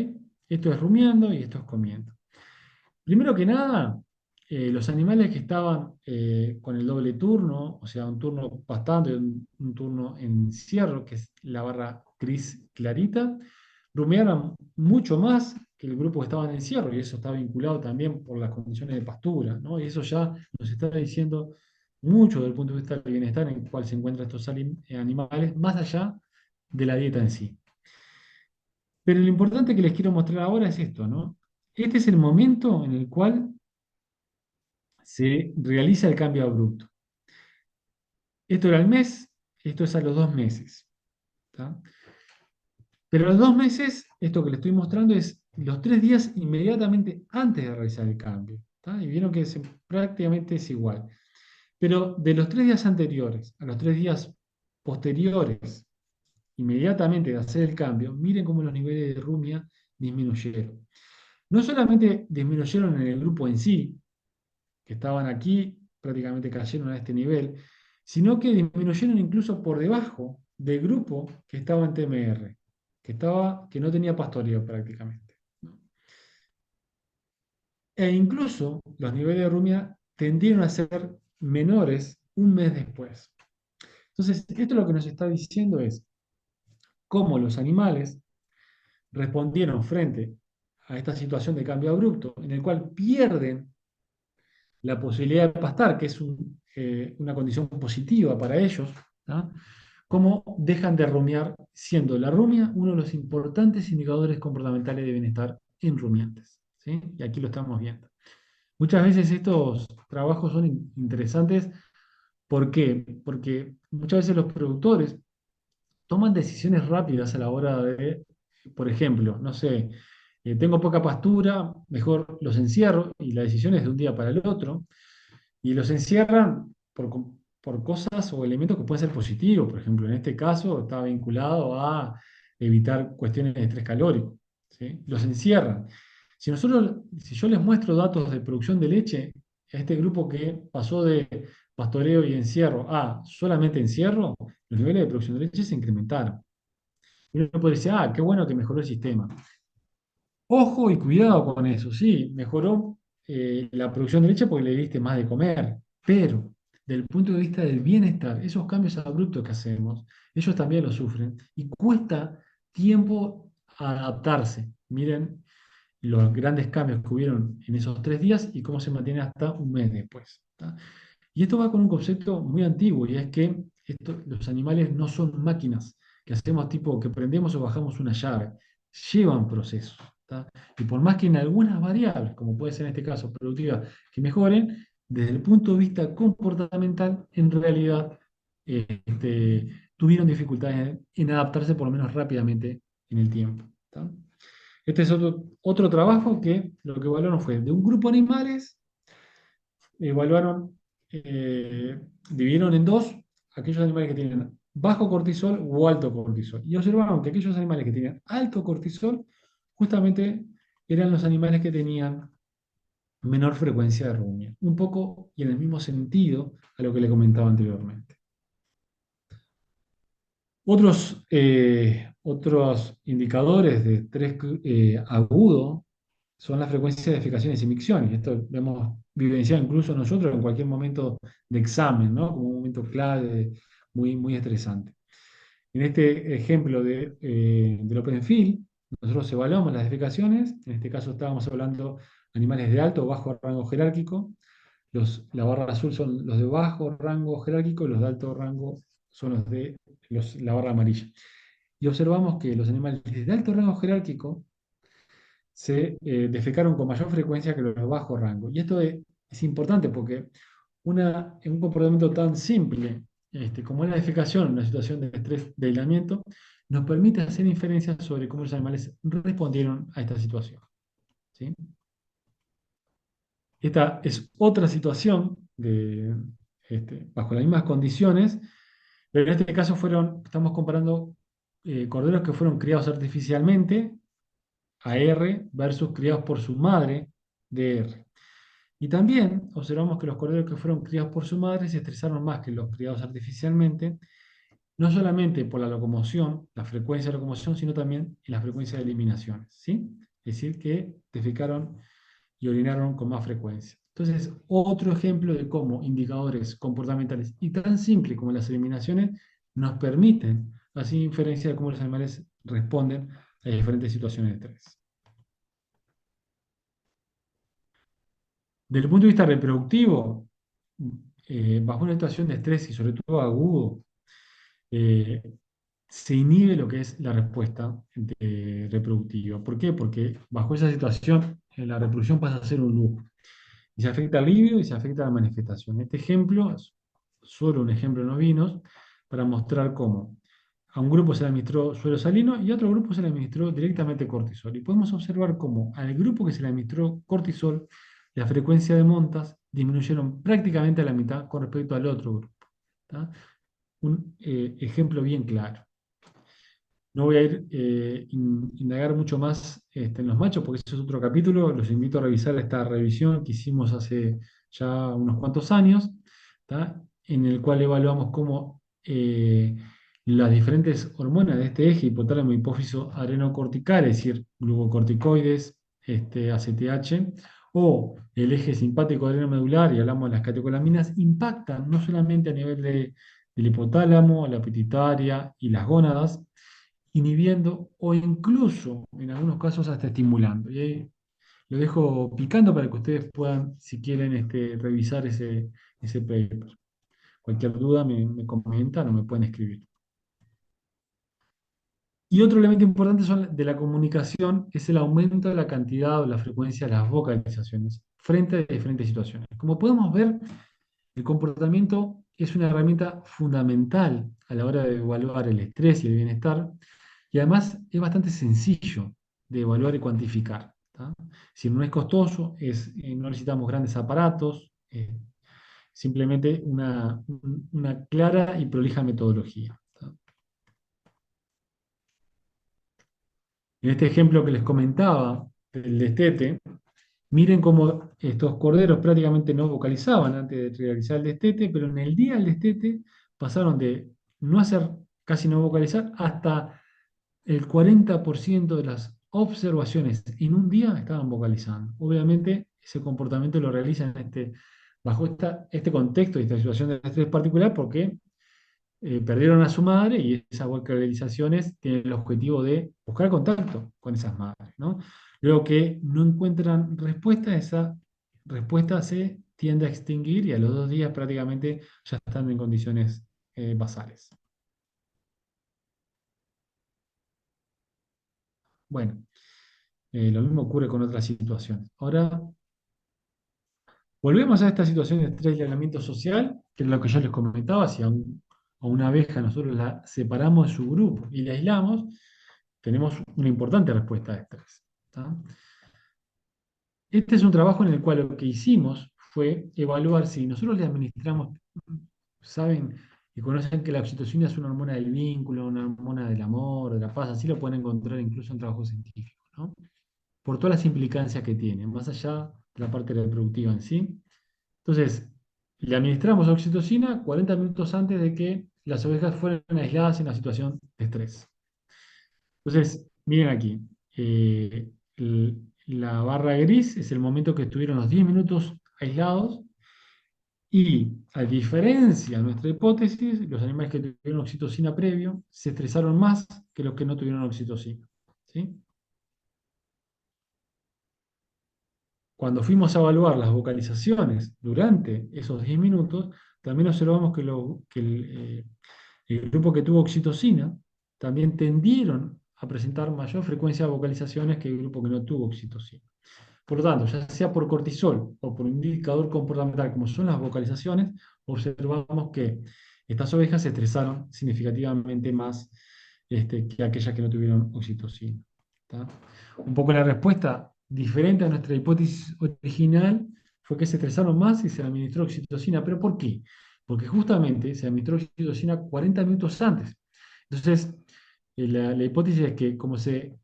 Esto es rumiando y esto es comiendo. Primero que nada, los animales que estaban con el doble turno, o sea, un turno pastando y un turno en encierro, que es la barra gris clarita, rumiaron mucho más que el grupo que estaba en encierro, y eso está vinculado también por las condiciones de pastura, ¿no? Y eso ya nos está diciendo mucho desde el punto de vista del bienestar en el cual se encuentran estos animales, más allá de la dieta en sí. Pero lo importante que les quiero mostrar ahora es esto, ¿no? Este es el momento en el cual se realiza el cambio abrupto. Esto era al mes, esto es a los 2 meses. ¿Tá? Pero a los 2 meses, esto que le estoy mostrando es los 3 días inmediatamente antes de realizar el cambio. ¿Tá? Y vieron que prácticamente es igual. Pero de los 3 días anteriores a los 3 días posteriores, inmediatamente de hacer el cambio, miren cómo los niveles de rumia disminuyeron. No solamente disminuyeron en el grupo en sí, que estaban aquí, prácticamente cayeron a este nivel, sino que disminuyeron incluso por debajo del grupo que estaba en TMR, que no tenía pastoreo prácticamente. E incluso los niveles de rumia tendieron a ser menores un mes después. Entonces, esto lo que nos está diciendo es cómo los animales respondieron frente a esta situación de cambio abrupto, en el cual pierden la posibilidad de pastar, que es una condición positiva para ellos, ¿tá? Cómo dejan de rumiar, siendo la rumia uno de los importantes indicadores comportamentales de bienestar en rumiantes. ¿Sí? Y aquí lo estamos viendo. Muchas veces estos trabajos son interesantes. ¿Por qué? Porque muchas veces los productores toman decisiones rápidas a la hora de, por ejemplo, no sé, tengo poca pastura, mejor los encierro, y la decisión es de un día para el otro. Y los encierran por cosas o elementos que pueden ser positivos. Por ejemplo, en este caso está vinculado a evitar cuestiones de estrés calórico. ¿Sí? Los encierran. Si yo les muestro datos de producción de leche, a este grupo que pasó de pastoreo y encierro a solamente encierro, los niveles de producción de leche se incrementaron. Y uno puede decir, qué bueno que mejoró el sistema. Ojo y cuidado con eso, sí, mejoró la producción de leche porque le diste más de comer, pero del punto de vista del bienestar, esos cambios abruptos que hacemos, ellos también lo sufren y cuesta tiempo adaptarse. Miren los grandes cambios que hubieron en esos 3 días y cómo se mantiene hasta un mes después. ¿Tá? Y esto va con un concepto muy antiguo y es que los animales no son máquinas que hacemos tipo que prendemos o bajamos una llave, llevan procesos. ¿Tá? Y por más que en algunas variables, como puede ser en este caso productiva, que mejoren, desde el punto de vista comportamental, en realidad tuvieron dificultades en adaptarse por lo menos rápidamente en el tiempo. ¿Tá? Este es otro trabajo que lo que evaluaron fue de un grupo de animales, evaluaron, dividieron en dos aquellos animales que tienen bajo cortisol o alto cortisol. Y observaron que aquellos animales que tenían alto cortisol justamente eran los animales que tenían menor frecuencia de rumia. Un poco y en el mismo sentido a lo que le comentaba anteriormente. Otros indicadores de estrés agudo son las frecuencias de defecaciones y micciones. Esto lo hemos vivenciado incluso nosotros en cualquier momento de examen, ¿no? Como un momento clave, muy, muy estresante. En este ejemplo del Open Field, nosotros evaluamos las defecaciones. En este caso estábamos hablando de animales de alto o bajo rango jerárquico. La barra azul son los de bajo rango jerárquico y los de alto rango son la barra amarilla. Y observamos que los animales de alto rango jerárquico se defecaron con mayor frecuencia que los de bajo rango. Y esto es importante porque en un comportamiento tan simple como es la defecación en una situación de estrés de aislamiento, nos permite hacer inferencias sobre cómo los animales respondieron a esta situación. ¿Sí? Esta es otra situación bajo las mismas condiciones, pero en este caso estamos comparando corderos que fueron criados artificialmente, AR, versus criados por su madre, DR. Y también observamos que los corderos que fueron criados por su madre se estresaron más que los criados artificialmente, no solamente por la locomoción, la frecuencia de locomoción, sino también en la frecuencia de eliminaciones, ¿sí? Es decir, que defecaron y orinaron con más frecuencia. Entonces, otro ejemplo de cómo indicadores comportamentales y tan simples como las eliminaciones nos permiten así inferencia de cómo los animales responden a diferentes situaciones de estrés. Desde el punto de vista reproductivo, bajo una situación de estrés y sobre todo agudo, eh, se inhibe lo que es la respuesta reproductiva. ¿Por qué? Porque bajo esa situación la reproducción pasa a ser un loop. Y se afecta al libido y se afecta a la manifestación. Este ejemplo es solo un ejemplo en ovinos para mostrar cómo a un grupo se le administró suero salino y a otro grupo se le administró directamente cortisol. Y podemos observar cómo al grupo que se le administró cortisol, la frecuencia de montas disminuyeron prácticamente a la mitad con respecto al otro grupo. ¿Tá? Un ejemplo bien claro. No voy a indagar mucho más en los machos, porque ese es otro capítulo. Los invito a revisar esta revisión que hicimos hace ya unos cuantos años, ¿tá? En el cual evaluamos cómo las diferentes hormonas de este eje, hipotálamo, hipófiso, adrenocortical, es decir, glucocorticoides, ACTH, o el eje simpático adrenomedular, y hablamos de las catecolaminas, impactan no solamente a nivel del hipotálamo, la pituitaria y las gónadas, inhibiendo o incluso en algunos casos hasta estimulando. Y ahí lo dejo picando para que ustedes puedan, si quieren, revisar ese paper. Cualquier duda me comentan o me pueden escribir. Y otro elemento importante de la comunicación es el aumento de la cantidad o la frecuencia de las vocalizaciones frente a diferentes situaciones. Como podemos ver, el comportamiento es una herramienta fundamental a la hora de evaluar el estrés y el bienestar, y además es bastante sencillo de evaluar y cuantificar. ¿Tá? Si no es costoso, no necesitamos grandes aparatos, simplemente una clara y prolija metodología. ¿Tá? En este ejemplo que les comentaba, el destete, miren cómo estos corderos prácticamente no vocalizaban antes de realizar el destete, pero en el día del destete pasaron de no hacer, casi no vocalizar, hasta el 40% de las observaciones en un día estaban vocalizando. Obviamente, ese comportamiento lo realizan bajo este contexto y esta situación de estrés particular porque perdieron a su madre y esas vocalizaciones tienen el objetivo de buscar contacto con esas madres, ¿no? Luego que no encuentran respuesta, esa respuesta se tiende a extinguir y a los 2 días prácticamente ya están en condiciones basales. Bueno, lo mismo ocurre con otras situaciones. Ahora, volvemos a esta situación de estrés y aislamiento social, que es lo que yo les comentaba, si a una abeja nosotros la separamos de su grupo y la aislamos, tenemos una importante respuesta de estrés. ¿Tá? Este es un trabajo en el cual lo que hicimos fue evaluar si nosotros le administramos, saben y conocen que la oxitocina es una hormona del vínculo, una hormona del amor, de la paz, así lo pueden encontrar incluso en trabajos científicos, ¿no? Por todas las implicancias que tiene, más allá de la parte reproductiva en sí. Entonces, le administramos oxitocina 40 minutos antes de que las ovejas fueran aisladas en la situación de estrés. Entonces, miren aquí, la barra gris es el momento que estuvieron los 10 minutos aislados y, a diferencia de nuestra hipótesis, los animales que tuvieron oxitocina previo se estresaron más que los que no tuvieron oxitocina. ¿Sí? Cuando fuimos a evaluar las vocalizaciones durante esos 10 minutos, también observamos el grupo que tuvo oxitocina también tendieron a presentar mayor frecuencia de vocalizaciones que el grupo que no tuvo oxitocina. Por lo tanto, ya sea por cortisol o por un indicador comportamental como son las vocalizaciones, observamos que estas ovejas se estresaron significativamente más que aquellas que no tuvieron oxitocina. ¿Tá? Un poco la respuesta diferente a nuestra hipótesis original fue que se estresaron más y se le administró oxitocina. ¿Pero por qué? Porque justamente se administró oxitocina 40 minutos antes. Entonces, la hipótesis es que como se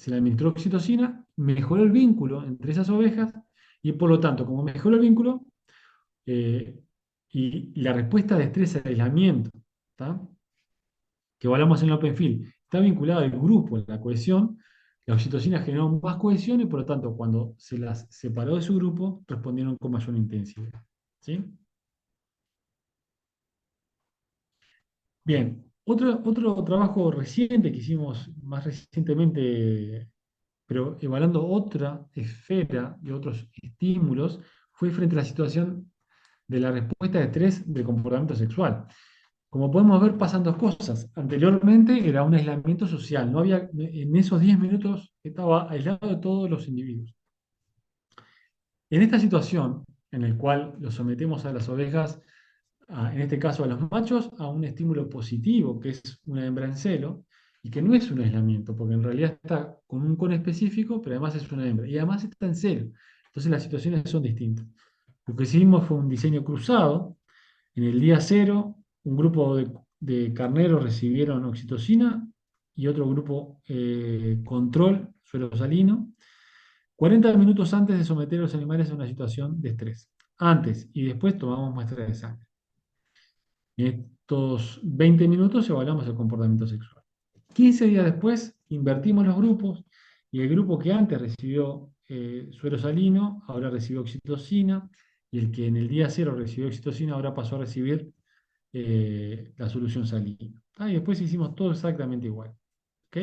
le administró oxitocina, mejoró el vínculo entre esas ovejas y por lo tanto, como mejoró el vínculo, eh, y la respuesta de estrés al aislamiento, ¿tá? Que hablamos en el Open Field, está vinculada al grupo, a la cohesión, la oxitocina generó más cohesión y por lo tanto, cuando se las separó de su grupo, respondieron con mayor intensidad. ¿Sí? Bien, otro trabajo reciente que hicimos más recientemente, pero evaluando otra esfera de otros estímulos, fue frente a la situación de la respuesta de estrés del comportamiento sexual. Como podemos ver, pasan dos cosas. Anteriormente era un aislamiento social, no había, en esos 10 minutos estaba aislado de todos los individuos. En esta situación, en la cual los sometemos a las ovejas, en este caso a los machos, a un estímulo positivo, que es una hembra en celo, y que no es un aislamiento, porque en realidad está con un cono específico, pero además es una hembra, y además está en celo. Entonces las situaciones son distintas. Lo que hicimos fue un diseño cruzado. En el día cero, un grupo de carneros recibieron oxitocina y otro grupo control, suero salino, 40 minutos antes de someter a los animales a una situación de estrés. Antes y después tomamos muestras de sangre. En estos 20 minutos evaluamos el comportamiento sexual. 15 días después invertimos los grupos y el grupo que antes recibió suero salino ahora recibió oxitocina y el que en el día cero recibió oxitocina ahora pasó a recibir la solución salina. Y después hicimos todo exactamente igual. ¿Ok?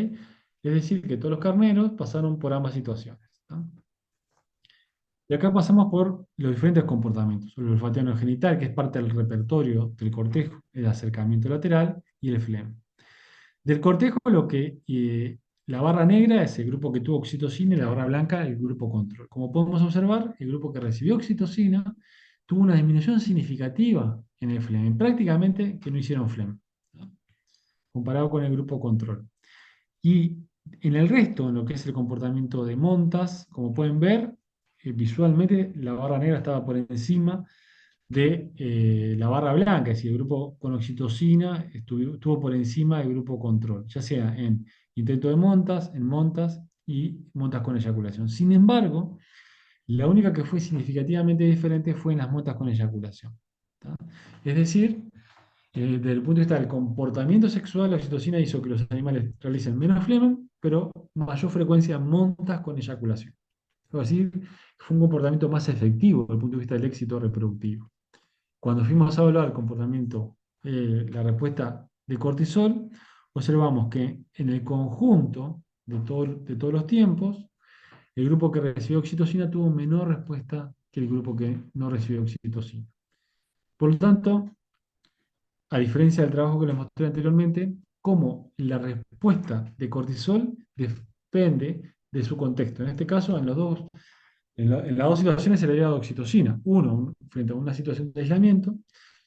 Es decir, que todos los carneros pasaron por ambas situaciones. ¿Tá? Y acá pasamos por los diferentes comportamientos. El olfateo no genital, que es parte del repertorio del cortejo, el acercamiento lateral y el flema. Del cortejo, la barra negra es el grupo que tuvo oxitocina y la barra blanca el grupo control. Como podemos observar, el grupo que recibió oxitocina tuvo una disminución significativa en el flema, prácticamente que no hicieron flema, ¿no? Comparado con el grupo control. Y en el resto, en lo que es el comportamiento de montas, como pueden ver, visualmente la barra negra estaba por encima de la barra blanca, es decir, el grupo con oxitocina estuvo por encima del grupo control, ya sea en intento de montas, en montas y montas con eyaculación. Sin embargo, la única que fue significativamente diferente fue en las montas con eyaculación. ¿Tá? Es decir, desde el punto de vista del comportamiento sexual, la oxitocina hizo que los animales realicen menos flemen, pero mayor frecuencia de montas con eyaculación. Es decir, fue un comportamiento más efectivo desde el punto de vista del éxito reproductivo. Cuando fuimos a evaluar el comportamiento, la respuesta de cortisol, observamos que en el conjunto de todos los tiempos, el grupo que recibió oxitocina tuvo menor respuesta que el grupo que no recibió oxitocina. Por lo tanto, a diferencia del trabajo que les mostré anteriormente, cómo la respuesta de cortisol depende de su contexto. En este caso, en las dos situaciones se le había dado oxitocina. Uno, frente a una situación de aislamiento,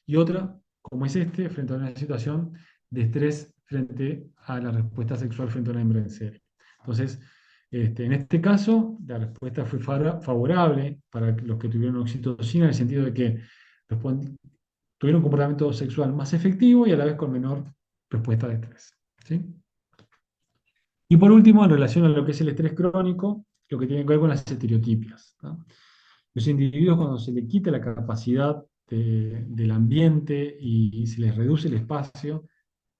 y otra, como es este, frente a una situación de estrés frente a la respuesta sexual frente a una hembra en serie. Entonces, en este caso, la respuesta fue favorable para los que tuvieron oxitocina, en el sentido de que tuvieron un comportamiento sexual más efectivo y a la vez con menor respuesta de estrés. ¿Sí? Y por último, en relación a lo que es el estrés crónico, lo que tiene que ver con las estereotipias, ¿no? Los individuos, cuando se les quita la capacidad del ambiente y se les reduce el espacio,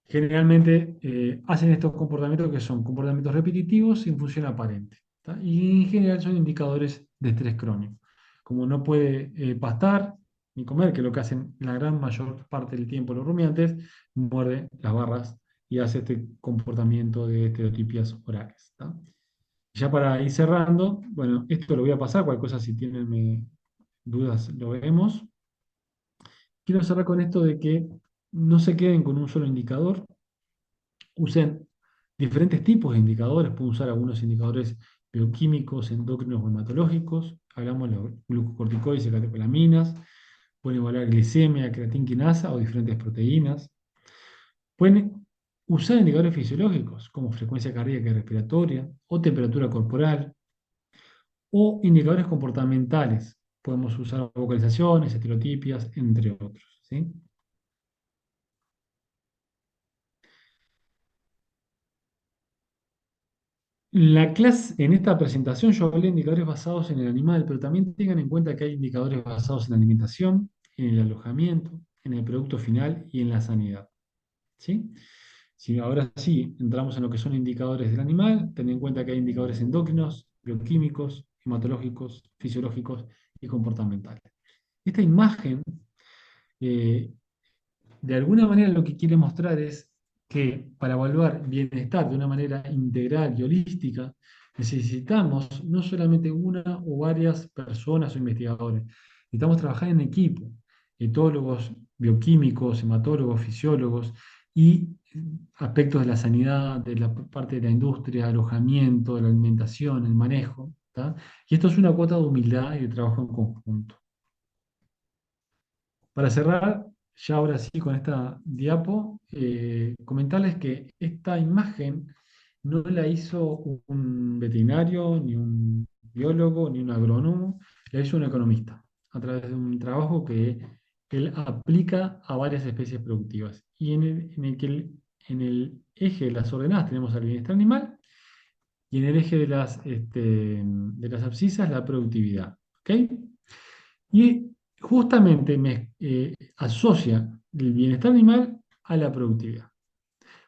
generalmente hacen estos comportamientos que son comportamientos repetitivos sin función aparente. ¿Tá? Y en general son indicadores de estrés crónico. Como no puede pastar ni comer, que es lo que hacen la gran mayor parte del tiempo los rumiantes, muerde las barras y hace este comportamiento de estereotipias orales. ¿Tá? Ya para ir cerrando, bueno, esto lo voy a pasar, cualquier cosa si tienen dudas lo vemos. Quiero cerrar con esto de que no se queden con un solo indicador, usen diferentes tipos de indicadores, pueden usar algunos indicadores bioquímicos, endocrinos o hematológicos, hablamos de los glucocorticoides y catecolaminas, pueden evaluar glicemia, creatinquinasa o diferentes proteínas. Pueden usar indicadores fisiológicos como frecuencia cardíaca y respiratoria o temperatura corporal o indicadores comportamentales podemos usar vocalizaciones, estereotipias, entre otros, ¿sí? La clase, en esta presentación yo hablé de indicadores basados en el animal, pero también tengan en cuenta que hay indicadores basados en la alimentación, en el alojamiento, en el producto final y en la sanidad, ¿sí? Si ahora sí entramos en lo que son indicadores del animal, ten en cuenta que hay indicadores endocrinos, bioquímicos, hematológicos, fisiológicos y comportamentales. Esta imagen eh, de alguna manera lo que quiere mostrar es que para evaluar bienestar de una manera integral y holística, necesitamos no solamente una o varias personas o investigadores, necesitamos trabajar en equipo, etólogos, bioquímicos, hematólogos, fisiólogos y aspectos de la sanidad, de la parte de la industria, alojamiento, de la alimentación, el manejo. ¿Tá? Y esto es una cuota de humildad y de trabajo en conjunto. Para cerrar, ya ahora sí con esta diapo, comentarles que esta imagen no la hizo un veterinario, ni un biólogo, ni un agrónomo, la hizo un economista, a través de un trabajo que él aplica a varias especies productivas. Y en el eje de las ordenadas tenemos al bienestar animal y en el eje de las abscisas la productividad. ¿Ok? Y justamente asocia el bienestar animal a la productividad.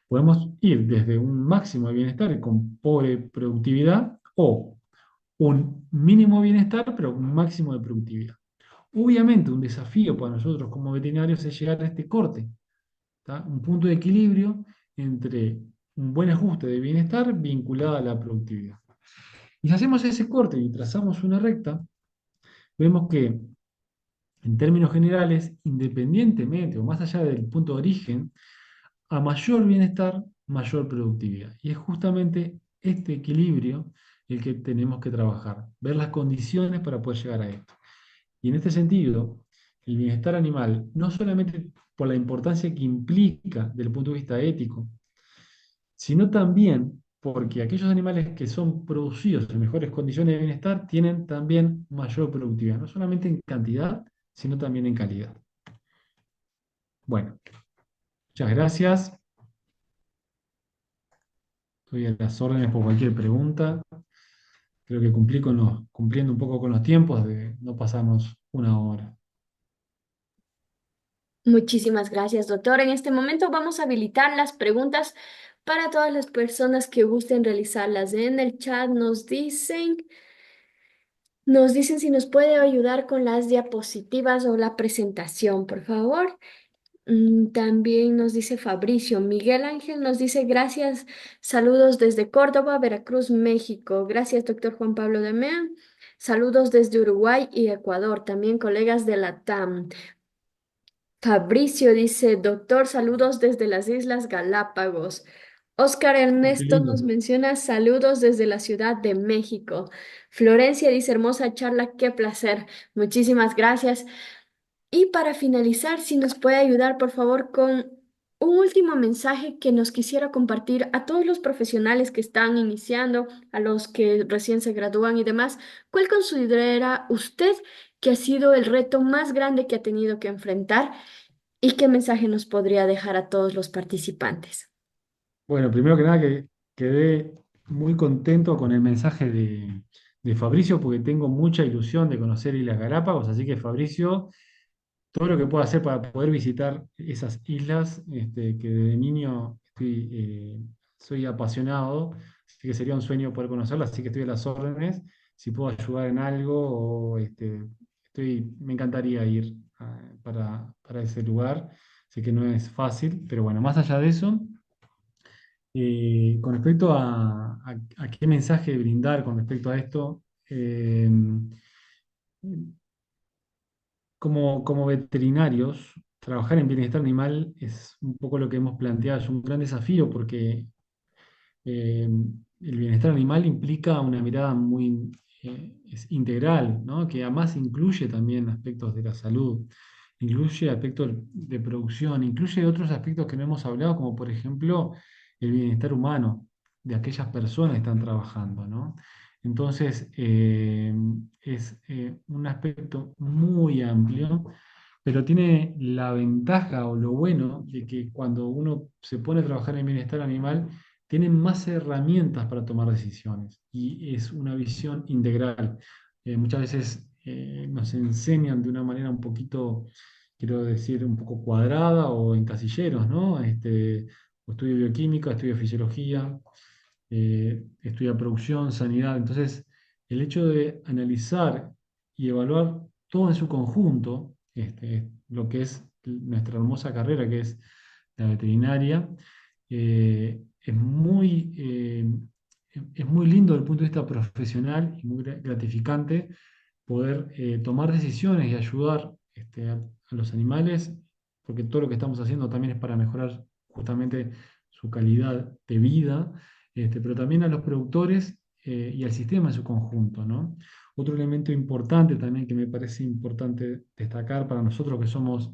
Podemos ir desde un máximo de bienestar con pobre productividad o un mínimo de bienestar pero un máximo de productividad. Obviamente un desafío para nosotros como veterinarios es llegar a este corte, ¿tá? Un punto de equilibrio entre un buen ajuste de bienestar vinculado a la productividad. Y si hacemos ese corte y trazamos una recta, vemos que en términos generales, independientemente o más allá del punto de origen, a mayor bienestar, mayor productividad. Y es justamente este equilibrio el que tenemos que trabajar, ver las condiciones para poder llegar a esto. Y en este sentido, el bienestar animal, no solamente por la importancia que implica desde el punto de vista ético, sino también porque aquellos animales que son producidos en mejores condiciones de bienestar tienen también mayor productividad, no solamente en cantidad, sino también en calidad. Bueno, muchas gracias. Estoy a las órdenes por cualquier pregunta. Creo que cumpliendo un poco con los tiempos de no pasarnos una hora. Muchísimas gracias, doctor. En este momento vamos a habilitar las preguntas para todas las personas que gusten realizarlas. En el chat nos dicen si nos puede ayudar con las diapositivas o la presentación, por favor. También nos dice Fabricio. Miguel Ángel nos dice gracias, saludos desde Córdoba, Veracruz, México. Gracias, doctor Juan Pablo de Mea. Saludos desde Uruguay y Ecuador, también colegas de la TAM. Fabricio dice, doctor, saludos desde las Islas Galápagos. Oscar Qué Ernesto lindo. nos menciona saludos desde la Ciudad de México. Florencia dice, hermosa charla, qué placer. Muchísimas gracias. Y para finalizar, si nos puede ayudar, por favor, con un último mensaje que nos quisiera compartir a todos los profesionales que están iniciando, a los que recién se gradúan y demás, ¿cuál considera usted que ha sido el reto más grande que ha tenido que enfrentar y qué mensaje nos podría dejar a todos los participantes? Bueno, primero que nada que quedé muy contento con el mensaje de Fabricio porque tengo mucha ilusión de conocer Islas Galápagos, así que Fabricio, todo lo que pueda hacer para poder visitar esas islas, que desde niño soy apasionado, así que sería un sueño poder conocerlas, así que estoy a las órdenes, si puedo ayudar en algo, me encantaría ir para ese lugar, sé que no es fácil, pero bueno, más allá de eso, con respecto a qué mensaje brindar con respecto a esto, eh, como veterinarios, trabajar en bienestar animal es un poco lo que hemos planteado, es un gran desafío porque el bienestar animal implica una mirada muy es integral, ¿no? Que además incluye también aspectos de la salud, incluye aspectos de producción, incluye otros aspectos que no hemos hablado, como por ejemplo el bienestar humano de aquellas personas que están trabajando, ¿no? Entonces, es un aspecto muy amplio, pero tiene la ventaja o lo bueno de que cuando uno se pone a trabajar en bienestar animal, tiene más herramientas para tomar decisiones y es una visión integral. Muchas veces nos enseñan de una manera un poquito, quiero decir, un poco cuadrada o en casilleros, ¿no? O estudio bioquímica, estudio fisiología, estudia producción, sanidad. Entonces, el hecho de analizar y evaluar todo en su conjunto, lo que es nuestra hermosa carrera, que es la veterinaria, es muy lindo desde el punto de vista profesional y muy gratificante poder tomar decisiones y ayudar a los animales, porque todo lo que estamos haciendo también es para mejorar justamente su calidad de vida, pero también a los productores y al sistema en su conjunto, ¿no? Otro elemento importante también que me parece importante destacar para nosotros que somos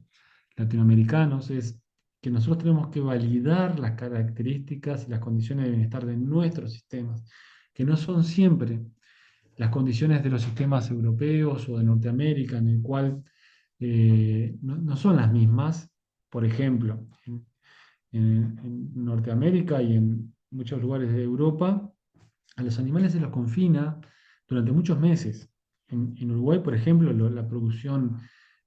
latinoamericanos es que nosotros tenemos que validar las características y las condiciones de bienestar de nuestros sistemas, que no son siempre las condiciones de los sistemas europeos o de Norteamérica, en el cual no son las mismas. Por ejemplo, en Norteamérica y en muchos lugares de Europa, a los animales se los confina durante muchos meses. En Uruguay, por ejemplo, la producción,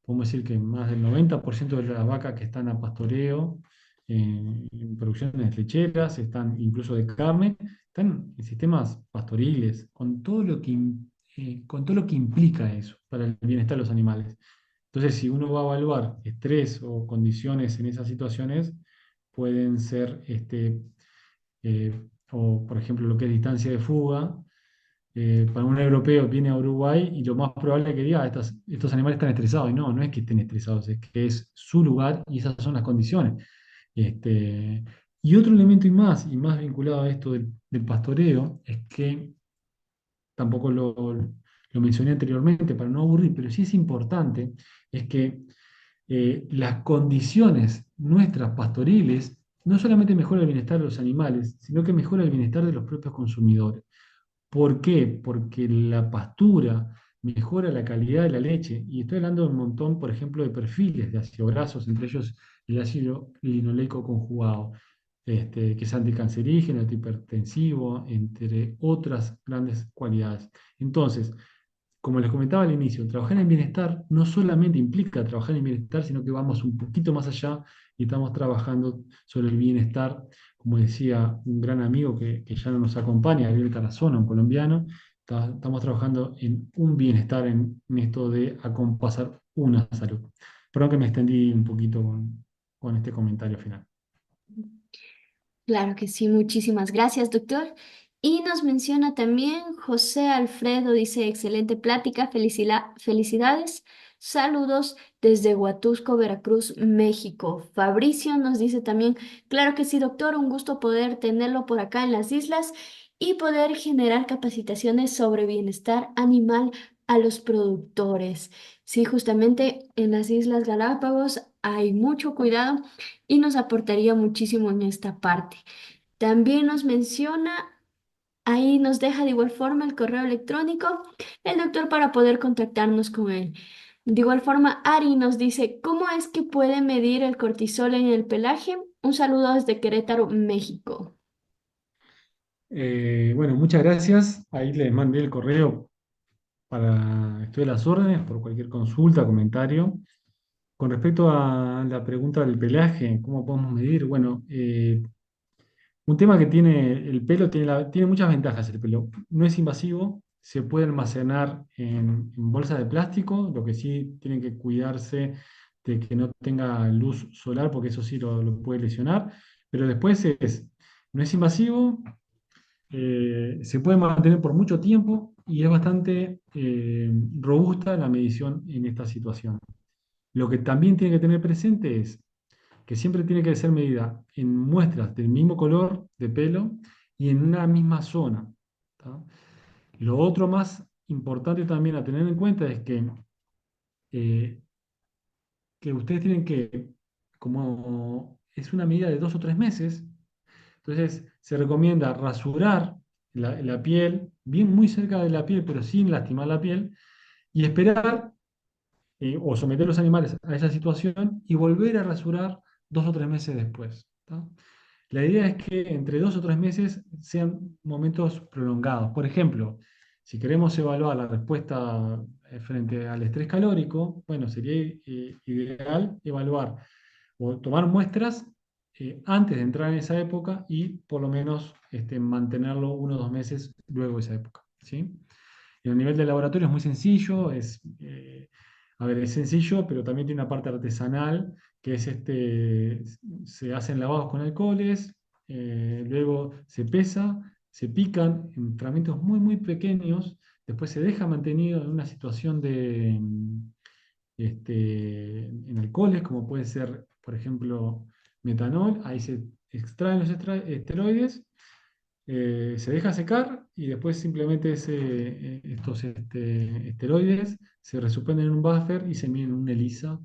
podemos decir que más del 90% de las vacas que están a pastoreo, en producciones lecheras, están incluso de carne, están en sistemas pastoriles, con todo lo que implica eso para el bienestar de los animales. Entonces, si uno va a evaluar estrés o condiciones en esas situaciones, pueden ser, o por ejemplo, lo que es distancia de fuga. Para un europeo viene a Uruguay y lo más probable es que diga, estos animales están estresados. Y no, no es que estén estresados, es que es su lugar y esas son las condiciones. Este, y otro elemento y más vinculado a esto del pastoreo, es que tampoco lo mencioné anteriormente para no aburrir, pero sí es importante, es que las condiciones nuestras pastoriles no solamente mejora el bienestar de los animales, sino que mejora el bienestar de los propios consumidores. ¿Por qué? Porque la pastura mejora la calidad de la leche. Y estoy hablando de un montón, por ejemplo, de perfiles de ácidos grasos, entre ellos el ácido linoleico conjugado, que es anticancerígeno, antihipertensivo, entre otras grandes cualidades. Entonces, como les comentaba al inicio, trabajar en bienestar no solamente implica trabajar en bienestar, sino que vamos un poquito más allá y estamos trabajando sobre el bienestar, como decía un gran amigo que ya no nos acompaña, Gabriel Tarazona, un colombiano, estamos trabajando en un bienestar, en esto de acompasar una salud. Perdón que me extendí un poquito con este comentario final. Claro que sí, muchísimas gracias, doctor. Y nos menciona también José Alfredo, dice, excelente plática, felicidades. Saludos desde Huatusco, Veracruz, México. Fabricio nos dice también, claro que sí, doctor, un gusto poder tenerlo por acá en las islas y poder generar capacitaciones sobre bienestar animal a los productores. Sí, justamente en las Islas Galápagos hay mucho cuidado y nos aportaría muchísimo en esta parte. También nos menciona, ahí nos deja de igual forma el correo electrónico, el doctor para poder contactarnos con él. De igual forma, Ari nos dice, ¿cómo es que puede medir el cortisol en el pelaje? Un saludo desde Querétaro, México. Bueno, muchas gracias. Ahí les mandé el correo estoy a las órdenes por cualquier consulta, comentario. Con respecto a la pregunta del pelaje, ¿cómo podemos medir? Bueno, un tema que tiene el pelo, tiene muchas ventajas el pelo. No es invasivo, se puede almacenar en bolsas de plástico, lo que sí tienen que cuidarse de que no tenga luz solar, porque eso sí lo puede lesionar. Pero después no es invasivo, se puede mantener por mucho tiempo y es bastante robusta la medición en esta situación. Lo que también tiene que tener presente es que siempre tiene que ser medida en muestras del mismo color de pelo y en una misma zona. ¿Tá? Lo otro más importante también a tener en cuenta es eh, que ustedes tienen que, como es una medida de 2 o 3 meses, entonces se recomienda rasurar la piel, bien muy cerca de la piel, pero sin lastimar la piel, y esperar o someter los animales a esa situación y volver a rasurar 2 o 3 meses después. ¿Tá? La idea es que entre 2 o 3 meses sean momentos prolongados. Por ejemplo, si queremos evaluar la respuesta frente al estrés calórico, bueno, sería ideal evaluar o tomar muestras antes de entrar en esa época y por lo menos mantenerlo 1 o 2 meses luego de esa época. ¿Sí? Y a nivel de laboratorio es muy sencillo, a ver, es sencillo, pero también tiene una parte artesanal, que es se hacen lavados con alcoholes, luego se pesa, se pican en fragmentos muy, muy pequeños, después se deja mantenido en una situación en alcoholes, como puede ser, por ejemplo, metanol, ahí se extraen los esteroides, se deja secar y después simplemente estos esteroides se resuspenden en un buffer y se miden en una ELISA,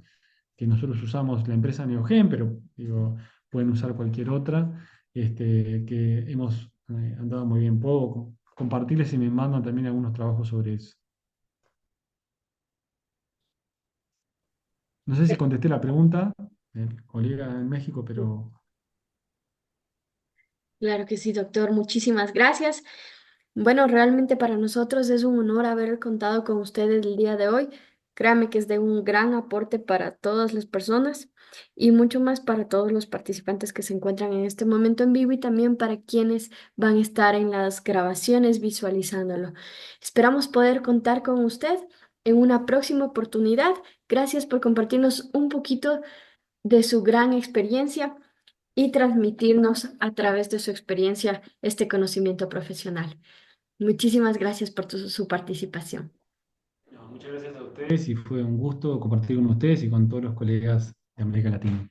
que nosotros usamos la empresa Neogen, pero digo, pueden usar cualquier otra, que hemos andado muy bien. Puedo compartirles y me mandan también algunos trabajos sobre eso. No sé si contesté la pregunta del colega en México, pero Claro que sí, doctor. Muchísimas gracias. Bueno, realmente para nosotros es un honor haber contado con ustedes el día de hoy. Créame que es de un gran aporte para todas las personas y mucho más para todos los participantes que se encuentran en este momento en vivo y también para quienes van a estar en las grabaciones visualizándolo. Esperamos poder contar con usted en una próxima oportunidad. Gracias por compartirnos un poquito de su gran experiencia y transmitirnos a través de su experiencia este conocimiento profesional. Muchísimas gracias por su participación. no, muchas gracias a ustedes y fue un gusto compartir con ustedes y con todos los colegas de América Latina.